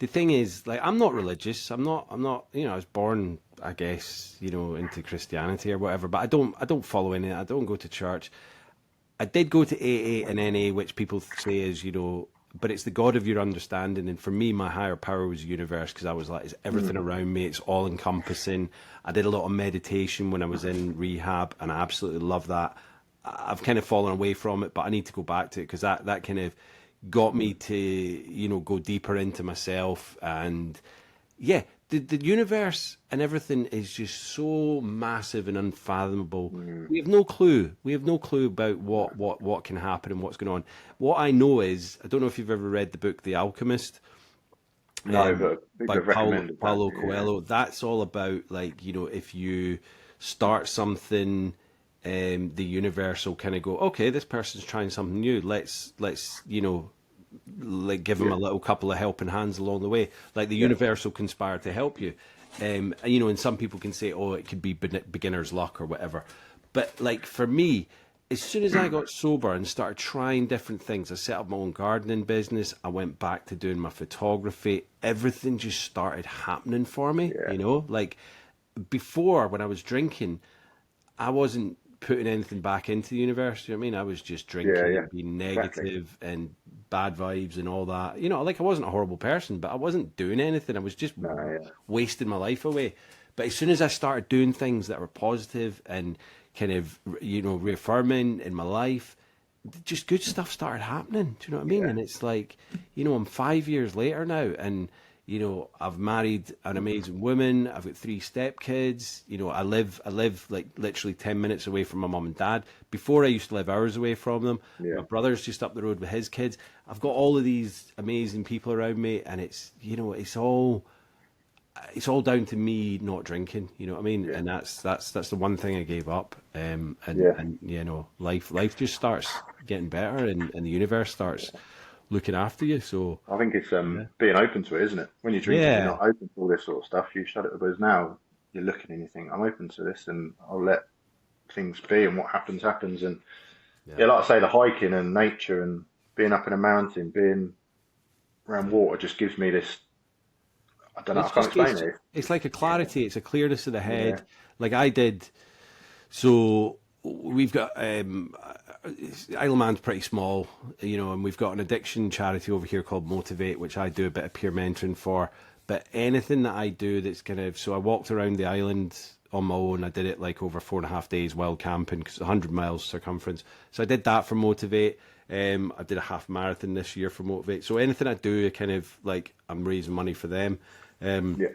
the thing is, like, I'm not religious. I'm not. You know, I was born, I guess, you know, into Christianity or whatever, but I don't follow any. I don't go to church. I did go to AA and NA, which people say is, you know, but it's the God of your understanding. And for me, my higher power was the universe, because I was like, it's everything around me. It's all encompassing. I did a lot of meditation when I was in rehab, and I absolutely love that. I've kind of fallen away from it, but I need to go back to it, because that kind of got me to, you know, go deeper into myself. And yeah, the universe and everything is just so massive and unfathomable. We have no clue. We have no clue about what can happen and what's going on. What I know is, I don't know if you've ever read the book The Alchemist. No, but by Paulo Coelho. Yeah. That's all about, like, you know, if you start something, the universe will kind of go, okay, this person's trying something new. Let's you know, like, give them a little couple of helping hands along the way. Like, the universe will conspire to help you. You know, and some people can say, oh, it could be beginner's luck or whatever. But like, for me, as soon as I got sober and started trying different things, I set up my own gardening business. I went back to doing my photography. Everything just started happening for me, you know? Like, before, when I was drinking, I wasn't putting anything back into the universe. You know what I mean? I was just drinking and being negative and bad vibes and all that. You know, like, I wasn't a horrible person, but I wasn't doing anything. I was just wasting my life away. But as soon as I started doing things that were positive and kind of, you know, reaffirming in my life, just good stuff started happening. Do you know what I mean? And it's like, you know, I'm 5 years later now, and you know, I've married an amazing woman. I've got 3 stepkids. You know, I live like literally 10 minutes away from my mum and dad. Before, I used to live hours away from them. My brother's just up the road with his kids. I've got all of these amazing people around me, and it's, you know, it's all down to me not drinking. You know what I mean? And that's the one thing I gave up. And you know, life just starts getting better, and the universe starts looking after you. So I think it's being open to it, isn't it? When you're drinking, you're not open to all this sort of stuff. You shut it up. Whereas now you're looking and you think, I'm open to this, and I'll let things be, and what happens happens. And like I say, the hiking and nature and being up in a mountain, being around water, just gives me this, I don't know, I can't explain it. It's like a clarity. It's a clearness of the head. Like I did. So we've got Isle of Man's pretty small, you know, and we've got an addiction charity over here called Motivate, which I do a bit of peer mentoring for. But anything that I do that's kind of, so I walked around the island on my own. I did it like over 4.5 days wild camping because 100 miles circumference. So I did that for Motivate. I did a half marathon this year for Motivate. So anything I do, I kind of like, I'm raising money for them. Yeah.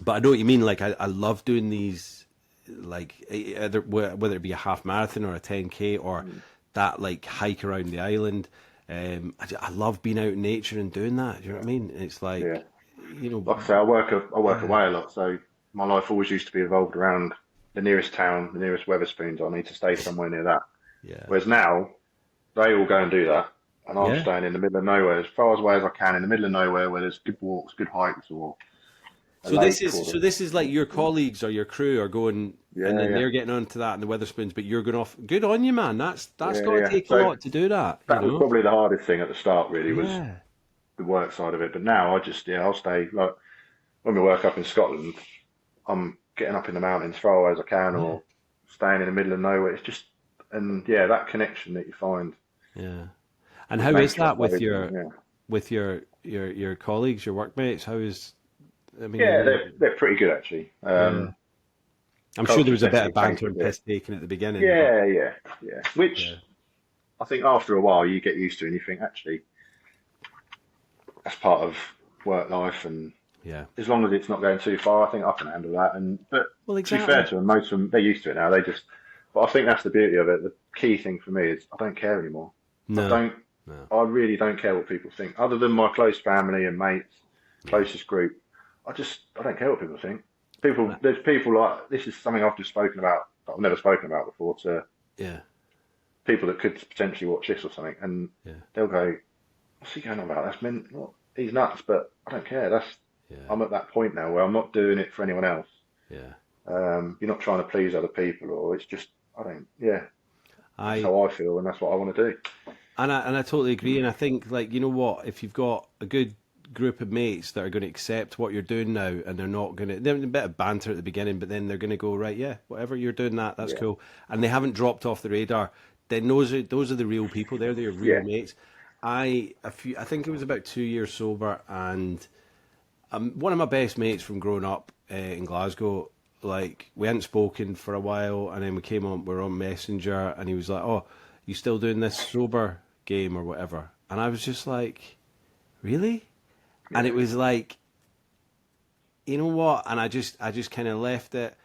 But I know what you mean. Like I love doing these, like either, whether it be a half marathon or a 10K or that like hike around the island. I love being out in nature and doing that. Do you know what I mean? It's Yeah. like, you know, Like I say, I work away a lot, so my life always used to be evolved around the nearest town, the nearest Wetherspoons. I need to stay somewhere near that. yeah, Whereas now, they all go and do that, and I'm yeah. staying in the middle of nowhere, as far away as I can, in the middle of nowhere, where there's good walks, good hikes, or a So this lake, is or so this is like your colleagues or your crew are going, and yeah, then yeah, they're getting onto that in the Weatherspoons, but you're going off. Good on you, man. That's yeah, got to yeah. take a So lot to do that, you that was know. probably the hardest thing at the start, really, was Yeah, the work side of it. But now I just, I'll stay. Like when we work up in Scotland, I'm getting up in the mountains as far away as I can, yeah, or staying in the middle of nowhere. It's just, and yeah, that connection that you find yeah. And with how is nature, I that with suppose. your Yeah, colleagues, your workmates? How is? I mean, yeah, they're pretty good actually. yeah. I'm sure there Culture's was a bit of definitely changed banter a and bit. piss taking at the beginning, but Yeah, yeah, yeah. yeah, Which I think after a while you get used to, and you think actually that's part of work life, and yeah. as long as it's not going too far, I think I can handle that. And but Well, to be fair exactly. to them, most of them they're used to it now. They just, but I think that's the beauty of it. The key thing for me is I don't care anymore. I No, don't. no. I really don't care what people think, other than my close family and mates, Yeah. closest group. I don't care what people think. There's people like this is something I've just spoken about that I've never spoken about before to Yeah, people that could potentially watch this or something, and yeah, they'll go, "What's he going on about? That's meant. What? He's nuts." But I don't care. yeah, I'm at that point now where I'm not doing it for anyone else. yeah. You're not trying to please other people, or it's just I don't. Yeah, that's I how I feel, and that's what I want to do. and I totally agree. And I think, like, you know what, if you've got a good group of mates that are going to accept what you're doing now, and they're not going to, there's a bit of banter at the beginning, but then they're going to go, right, yeah, whatever you're doing, that's Yeah, cool, and they haven't dropped off the radar. Then those are the real people. They're your real yeah, mates. I think it was about 2 years sober, and one of my best mates from growing up in Glasgow. Like, we hadn't spoken for a while, and then we were on Messenger, and he was like, "Oh, you still doing this sober game or whatever?" And I was just like, "Really?" And yeah, it was like, you know what? And I just kind of left it,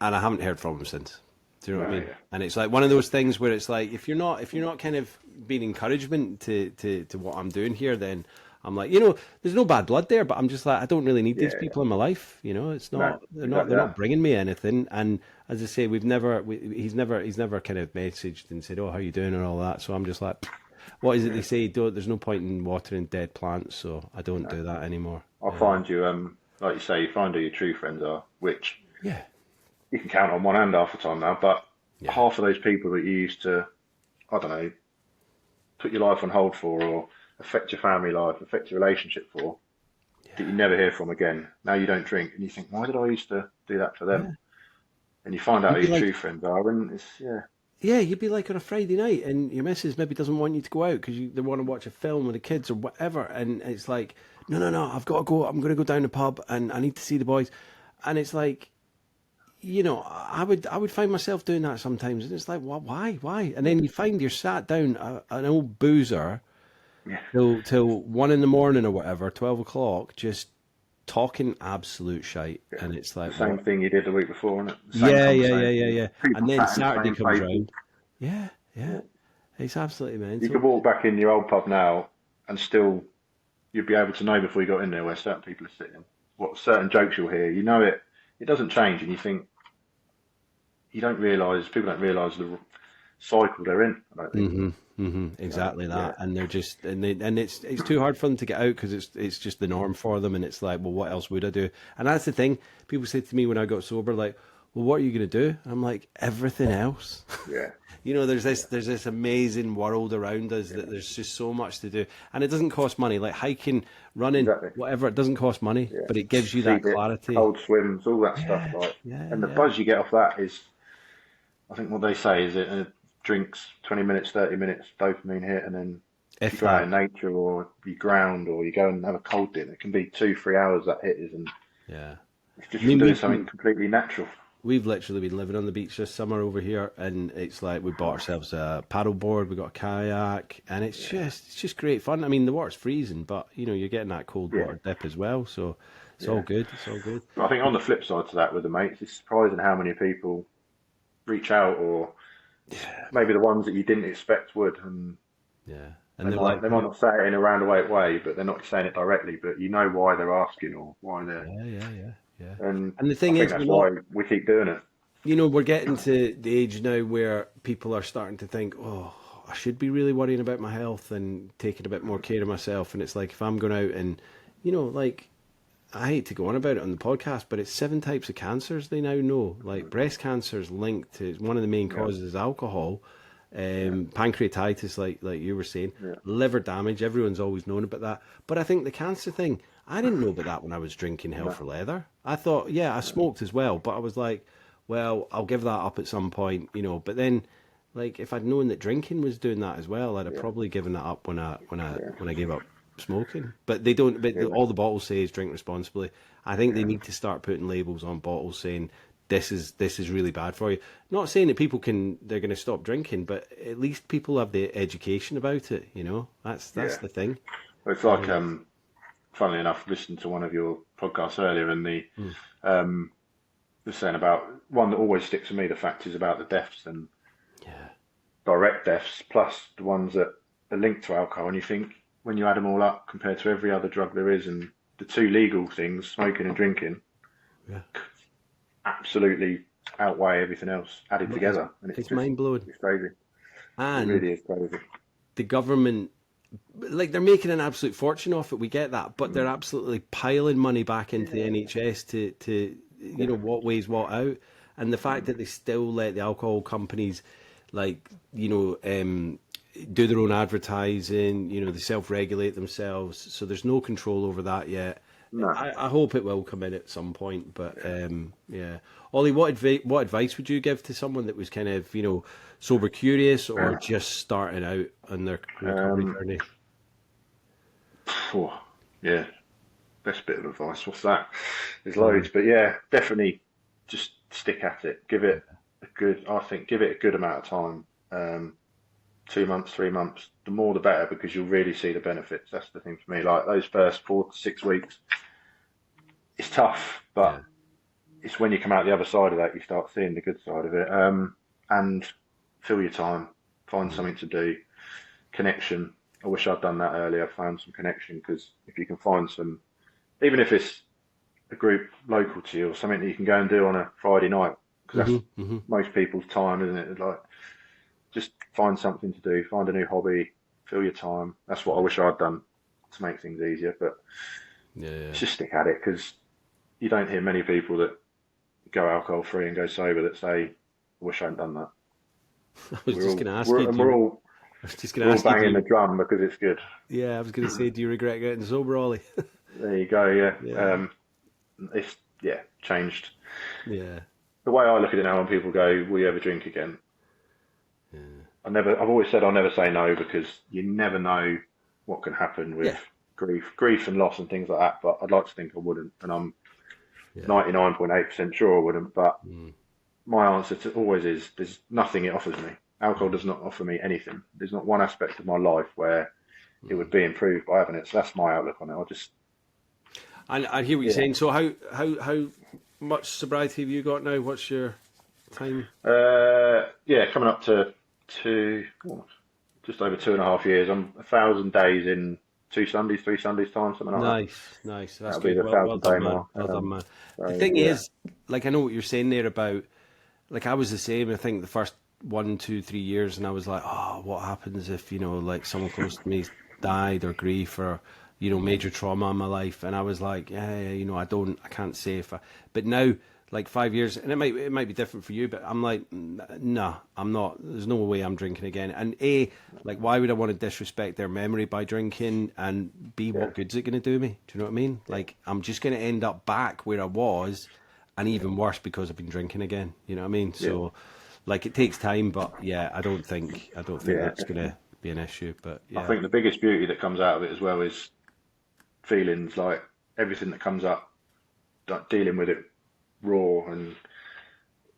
and I haven't heard from him since. Do you know what I no, mean? yeah, And it's like one of those things where it's like, if you're not kind of being encouragement to what I'm doing here, then I'm like, there's no bad blood there, but I'm just like, I don't really need these yeah, yeah. people in my life. It's No, not, exactly they're not that. bringing me anything. And as I say, he's never kind of messaged and said, "Oh, how you doing?" and all that. So I'm just like, what is it they Yeah, say? Don't, there's no point in watering dead plants, so I don't no. do that anymore. I find you, like you say, you find who your true friends are, which Yeah, you can count on one hand half the time now. But yeah, half of those people that you used to, I don't know, put your life on hold for, or affect your family life, affect your relationship for, that you yeah, never hear from again. Now you don't drink, and you think, why did I used to do that for them? yeah. And you find out You'd who be your like, true friends are, and it's yeah, yeah, you'd be like on a Friday night, and your missus maybe doesn't want you to go out because they want to watch a film with the kids or whatever, and it's like, no, no, no, I've got to go. I'm going to go down the pub, and I need to see the boys, and it's like, I would find myself doing that sometimes, and it's like, why? And then you find you're sat down an old boozer yeah, till 1 in the morning or whatever, 12 o'clock, just talking absolute shite, yeah. and it's The like, same what? thing you did the week before, and the same Yeah, yeah, yeah, yeah, conversation. yeah, and People then sat in the Saturday same comes places. round. Yeah, yeah, Yeah. it's absolutely You could mental. walk back in your old pub now, and still you'd be able to know before you got in there where certain people are sitting, what certain jokes you'll hear. You know it. It doesn't change, and you think you don't realise. People don't realise the cycle they're in. I don't think. Exactly Yeah, that, and they're just and it's too hard for them to get out because it's just the norm for them, and it's like, well, what else would I do? And that's the thing. People say to me when I got sober, like, well, what are you going to do? And I'm like, everything else. yeah, There's this amazing world around us that there's just so much to do, and it doesn't cost money. Like hiking, running, exactly. whatever, it doesn't cost money, Yeah, but it gives you sea that dips, clarity. cold swims, all that stuff. Yeah, Like, yeah, and the yeah. buzz you get off that is, I think what they say is it drinks 20 minutes, 30 minutes dopamine hit, and then if you If go out that, in nature or you ground or you go and have a cold dip, it can be 2, 3 hours that hit is, and yeah. it's just I from mean, doing something completely natural. we've literally been living on the beach this summer over here, and it's like we bought ourselves a paddle board, we got a kayak, and it's just great fun. I mean, the water's freezing, but you're getting that cold Yeah, water dip as well, so it's all yeah. good. It's all good. But I think on the flip side to that with the mates, it's surprising how many people reach out, or maybe the ones that you didn't expect would, and Yeah, they and they're might like, they might not say it in a roundabout way, but they're not saying it directly, but you know why they're asking or why they're, yeah, yeah, yeah, yeah. and And the I thing think is, we're that's not. why we keep doing it. We're getting to the age now where people are starting to think, oh, I should be really worrying about my health and taking a bit more care of myself. And it's like, if I'm going out and, like, I hate to go on about it on the podcast, but it's 7 types of cancers they now know. Like, breast cancer is linked to, one of the main Yeah, causes is alcohol, yeah, pancreatitis, like you were saying, yeah, liver damage. Everyone's always known about that. But I think the cancer thing, I didn't know about that when I was drinking Hell no, for Leather. I thought, yeah, I smoked as well, but I was like, well, I'll give that up at some point, But then, like, if I'd known that drinking was doing that as well, I'd have yeah, probably given that up yeah, when I gave up smoking. But they don't. But yeah, all the bottles say is drink responsibly. I think they yeah, need to start putting labels on bottles saying this is really bad for you. Not saying that they're going to stop drinking, but at least people have the education about it. That's yeah. the thing. It's like, funnily enough, listened to one of your podcasts earlier, and Mm. um, was saying about one that always sticks with me. The fact is about the deaths and Yeah, direct deaths, plus the ones that are linked to alcohol. And you think when you add them all up, compared to every other drug there is, and the two legal things, smoking and drinking, yeah. absolutely outweigh everything else added No, It's, together. And it's mind blowing. it's crazy. It And really is crazy. the government, like, they're making an absolute fortune off it. We get that, but they're absolutely piling money back into the Yeah, NHS to yeah, what weighs what out. And the fact that they still let the alcohol companies, like, do their own advertising, they self-regulate themselves, so there's no control over that yet. no, I hope it will come in at some point, but yeah. Ollie, what advice would you give to someone that was kind of, sober curious or just starting out on their recovery um, journey? oh, yeah. Best bit of advice. What's that? There's Mm, loads, but yeah, definitely just stick at it. I think, give it a good amount of time. 2 months, 3 months, the more the better, because you'll really see the benefits. That's the thing for me. Like those first 4 to 6 weeks, it's tough, yeah, but it's when you come out the other side of that, you start seeing the good side of it. And fill your time, find mm, something to do, connection. I wish I'd done that earlier, found some connection, because if you can find some, even if it's a group local to you or something that you can go and do on a Friday night, because that's hmm. most people's time, isn't it? Like, just find something to do, find a new hobby, fill your time. That's what I wish I'd done to make things easier. But Yeah, yeah. just stick at it, because you don't hear many people that go alcohol free and go sober that say, "I wish I hadn't done that." I was We're just going all to ask you, we're, and I do we're all banging the drum because it's good. yeah, I was going to say, do you regret getting sober, Ollie? There you go. Yeah. Yeah, It's changed. yeah, The way I look at it now, when people go, "Will you ever drink again?" yeah, I've always said I'll never say no, because you never know what can happen with yeah, grief and loss and things like that. But I'd like to think I wouldn't, and I'm yeah. 99.8% sure I wouldn't. But Mm. my answer to always is, there's nothing it offers me. Alcohol does not offer me anything. There's not one aspect of my life where it would be improved by having it. So that's my outlook on it. And I hear what you're Yeah. saying. So how much sobriety have you got now? What's your time? Yeah, coming up to just over 2.5 years. I'm 1,000 days in 2 Sundays, 3 Sundays time, something like that. Nice, nice. That's That'll be good. the Well thousand done, day man. mark. Well done, man. The So thing yeah, is, like, I know what you're saying there about, like, I was the same. I think the first 1, 2, 3 years, and I was like, oh, what happens if, like, someone close to me died, or grief, or, major trauma in my life. And I was like, yeah, I can't say if I, but now, like, 5 years, and it might be different for you, but I'm like, nah, I'm not. There's no way I'm drinking again. And like, why would I want to disrespect their memory by drinking? And B, yeah, what good's it going to do me? Do you know what I mean? yeah, Like, I'm just going to end up back where I was, and yeah, even worse, because I've been drinking again. You know what I mean? yeah, So, like, it takes time, but yeah, I don't think yeah, that's going definitely. to be an issue. But I yeah, think the biggest beauty that comes out of it as well is feelings, like everything that comes up, like dealing with it raw, and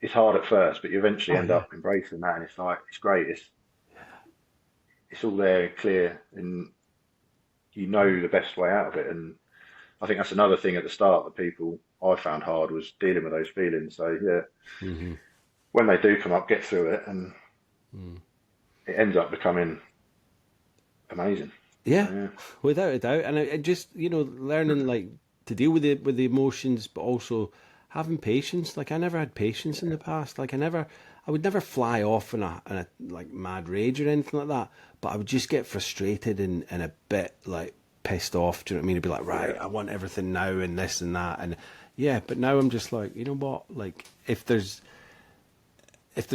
it's hard at first, but you eventually Oh end yeah. up embracing that, and it's like it's great. It's all there, clear, and you know the best way out of it. And I think that's another thing at the start that people I found hard was dealing with those feelings. So yeah, Mm-hmm. when they do come up, get through it, and it ends up becoming amazing. So Yeah, yeah, without a doubt, and it just learning like to deal with the emotions, but also having patience. Like I never had patience in the past. Like I would never fly off in a like mad rage or anything like that. But I would just get frustrated and a bit like pissed off. Do you know what I mean? To be like, right, yeah, I want everything now and this and that, and yeah. But now I'm just like, you know what? Like if there's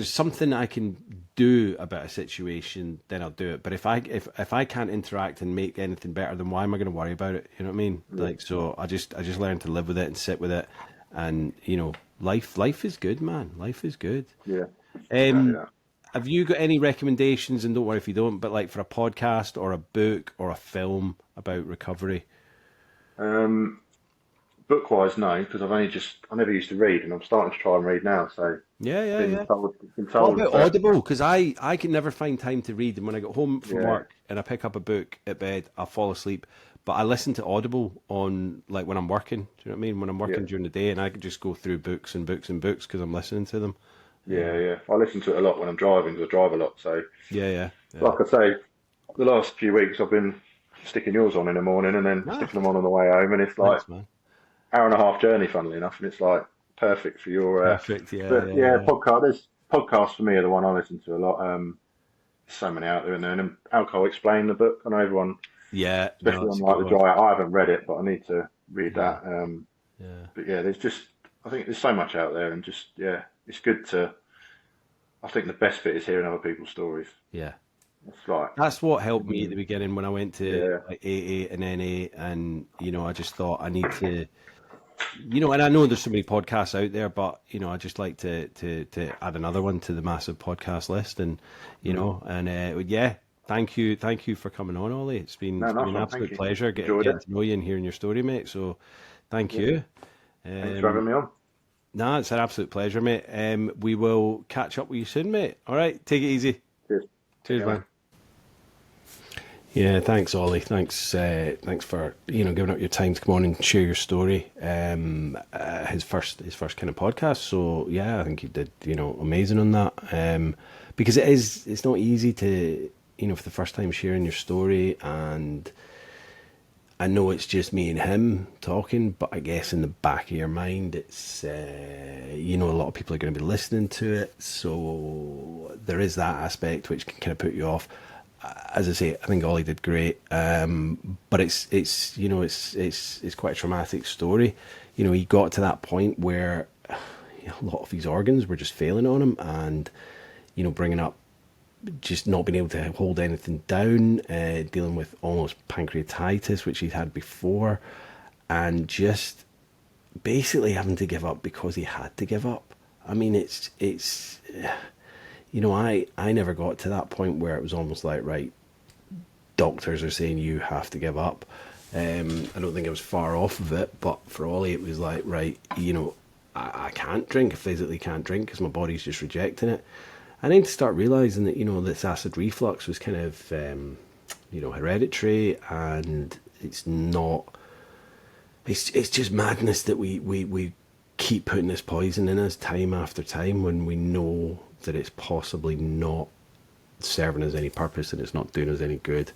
something I can do about a situation, then I'll do it. But if I can't interact and make anything better, then why am I going to worry about it? You know what I mean? yeah, Like so, I just learned to live with it and sit with it, and life is good, man. Life is good. yeah, exactly Um, that. have you got any recommendations? And don't worry if you don't, but like for a podcast or a book or a film about recovery. Um, Book-wise, no, because I never used to read, and I'm starting to try and read now. So Yeah, yeah, yeah. been What told about that, Audible? Because I can never find time to read, and when I get home from yeah, work and I pick up a book at bed, I'll fall asleep. But I listen to Audible on like when I'm working. Do you know what I mean? When I'm yeah, working during the day, and I can just go through books and books and books because I'm listening to them. yeah, yeah. I listen to it a lot when I'm driving because I drive a lot. So, Yeah, yeah, yeah. like I say, the last few weeks I've been sticking yours on in the morning and then Ah, sticking them on the way home, and it's like thanks, man. hour and a half journey, funnily enough, and it's like perfect for your. Perfect. Yeah, But yeah, yeah, yeah. podcast. There's podcasts for me are the one I listen to a lot. There's so many out there, and then Alcohol Explain the book. I know everyone, Yeah, no, especially on it's a like good the one. dry. I haven't read it, but I need to read Yeah, that. yeah, But yeah, I think there's so much out there, and just yeah, it's good to. I think the best bit is hearing other people's stories. yeah. It's like, That's what helped me at the beginning when I went to yeah, like AA and NA, and I just thought I need to. And I know there's so many podcasts out there, but I just like to add another one to the massive podcast list, and mm. yeah, thank you for coming on, Ollie. No, It's been nice an one. Thank absolute you. pleasure Enjoyed getting it. to know you and hearing your story, mate. So, thank Yeah, you. thanks for having me on. Nah, it's an absolute pleasure, mate. We will catch up with you soon, mate. All right, take it easy. Cheers. Take Cheers, care, mate. man. Yeah, thanks, Ollie. Thanks for giving up your time to come on and share your story. His first kind of podcast. So yeah, I think he did amazing on that. Because it's not easy to for the first time sharing your story, and I know it's just me and him talking, but I guess in the back of your mind, it's a lot of people are going to be listening to it, so there is that aspect which can kind of put you off. As I say, I think Ollie did great, but it's quite a traumatic story. He got to that point where a lot of his organs were just failing on him, and bringing up just not being able to hold anything down, dealing with almost pancreatitis, which he'd had before, and just basically having to give up because he had to give up. I mean, I never got to that point where it was almost like, right, doctors are saying you have to give up. I don't think I was far off of it, but for Ollie, it was like, right, I can't drink. I physically can't drink because my body's just rejecting it. And then to start realizing that this acid reflux was kind of hereditary, and it's not. It's just madness that we keep putting this poison in us time after time when we know that it's possibly not serving us any purpose and it's not doing us any good.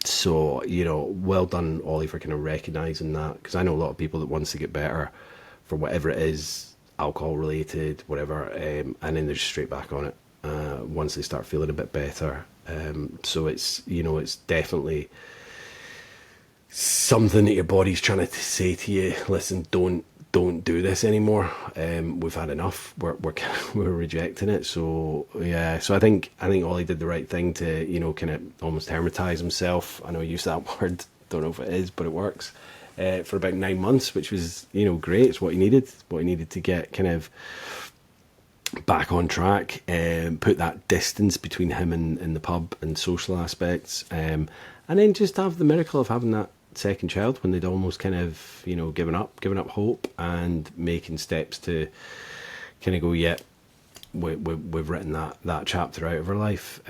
So, well done, Ollie, for kind of recognizing that, because I know a lot of people that once they get better for whatever it is, alcohol related, whatever, and then they're just straight back on it once they start feeling a bit better. So it's definitely something that your body's trying to say to you, listen, don't do this anymore. We've had enough. We're rejecting it. So yeah. So I think Ollie did the right thing to kind of almost hermitize himself. I know I use that word. Don't know if it is, but it works. For about 9 months, which was great. It's what he needed. What he needed to get kind of back on track, put that distance between him and the pub and social aspects, and then just have the miracle of having that second child when they'd almost kind of given up hope and making steps to kind of go, yeah, we've written that chapter out of our life.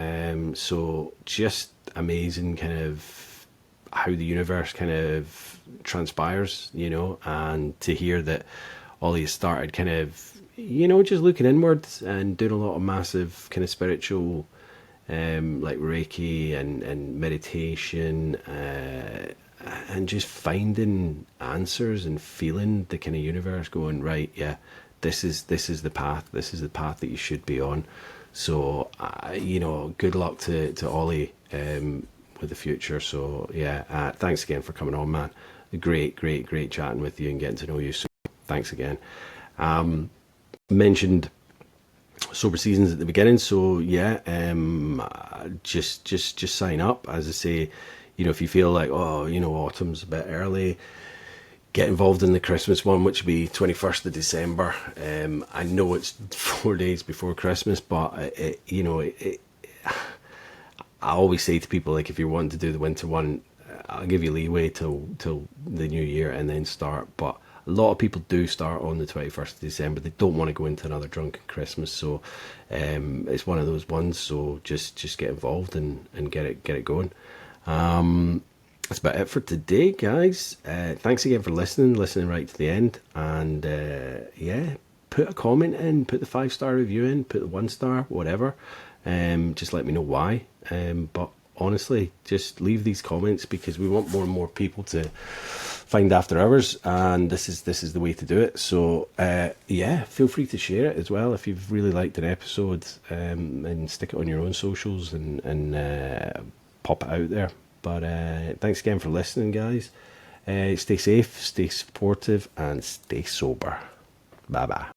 So just amazing, kind of how the universe kind of transpires, and to hear that Ollie started kind of, just looking inwards and doing a lot of massive kind of spiritual, like Reiki and meditation, and just finding answers and feeling the kind of universe going, right, yeah, this is the path. This is the path that you should be on. So, good luck to Ollie, with the future. So yeah, thanks again for coming on, man. Great chatting with you and getting to know you. So thanks again. Mentioned sober seasons at the beginning, so yeah, just sign up. As I say, if you feel like, oh, autumn's a bit early, get involved in the Christmas one, which will be 21st of December. I know it's 4 days before Christmas, but I always say to people, like, if you're wanting to do the winter one, I'll give you leeway till the new year and then start. But a lot of people do start on the 21st of December. They don't want to go into another drunken Christmas, so it's one of those ones. So just get involved and get it going. That's about it for today, guys. Thanks again for listening right to the end. And yeah, put a comment in, put the 5-star review in, put the 1-star, whatever. Just let me know why. But honestly, just leave these comments, because we want more and more people to find After Hours, and this is the way to do it. So yeah, feel free to share it as well if you've really liked an episode, and stick it on your own socials and pop it out there. But thanks again for listening, guys. Stay safe, stay supportive, and stay sober. Bye bye.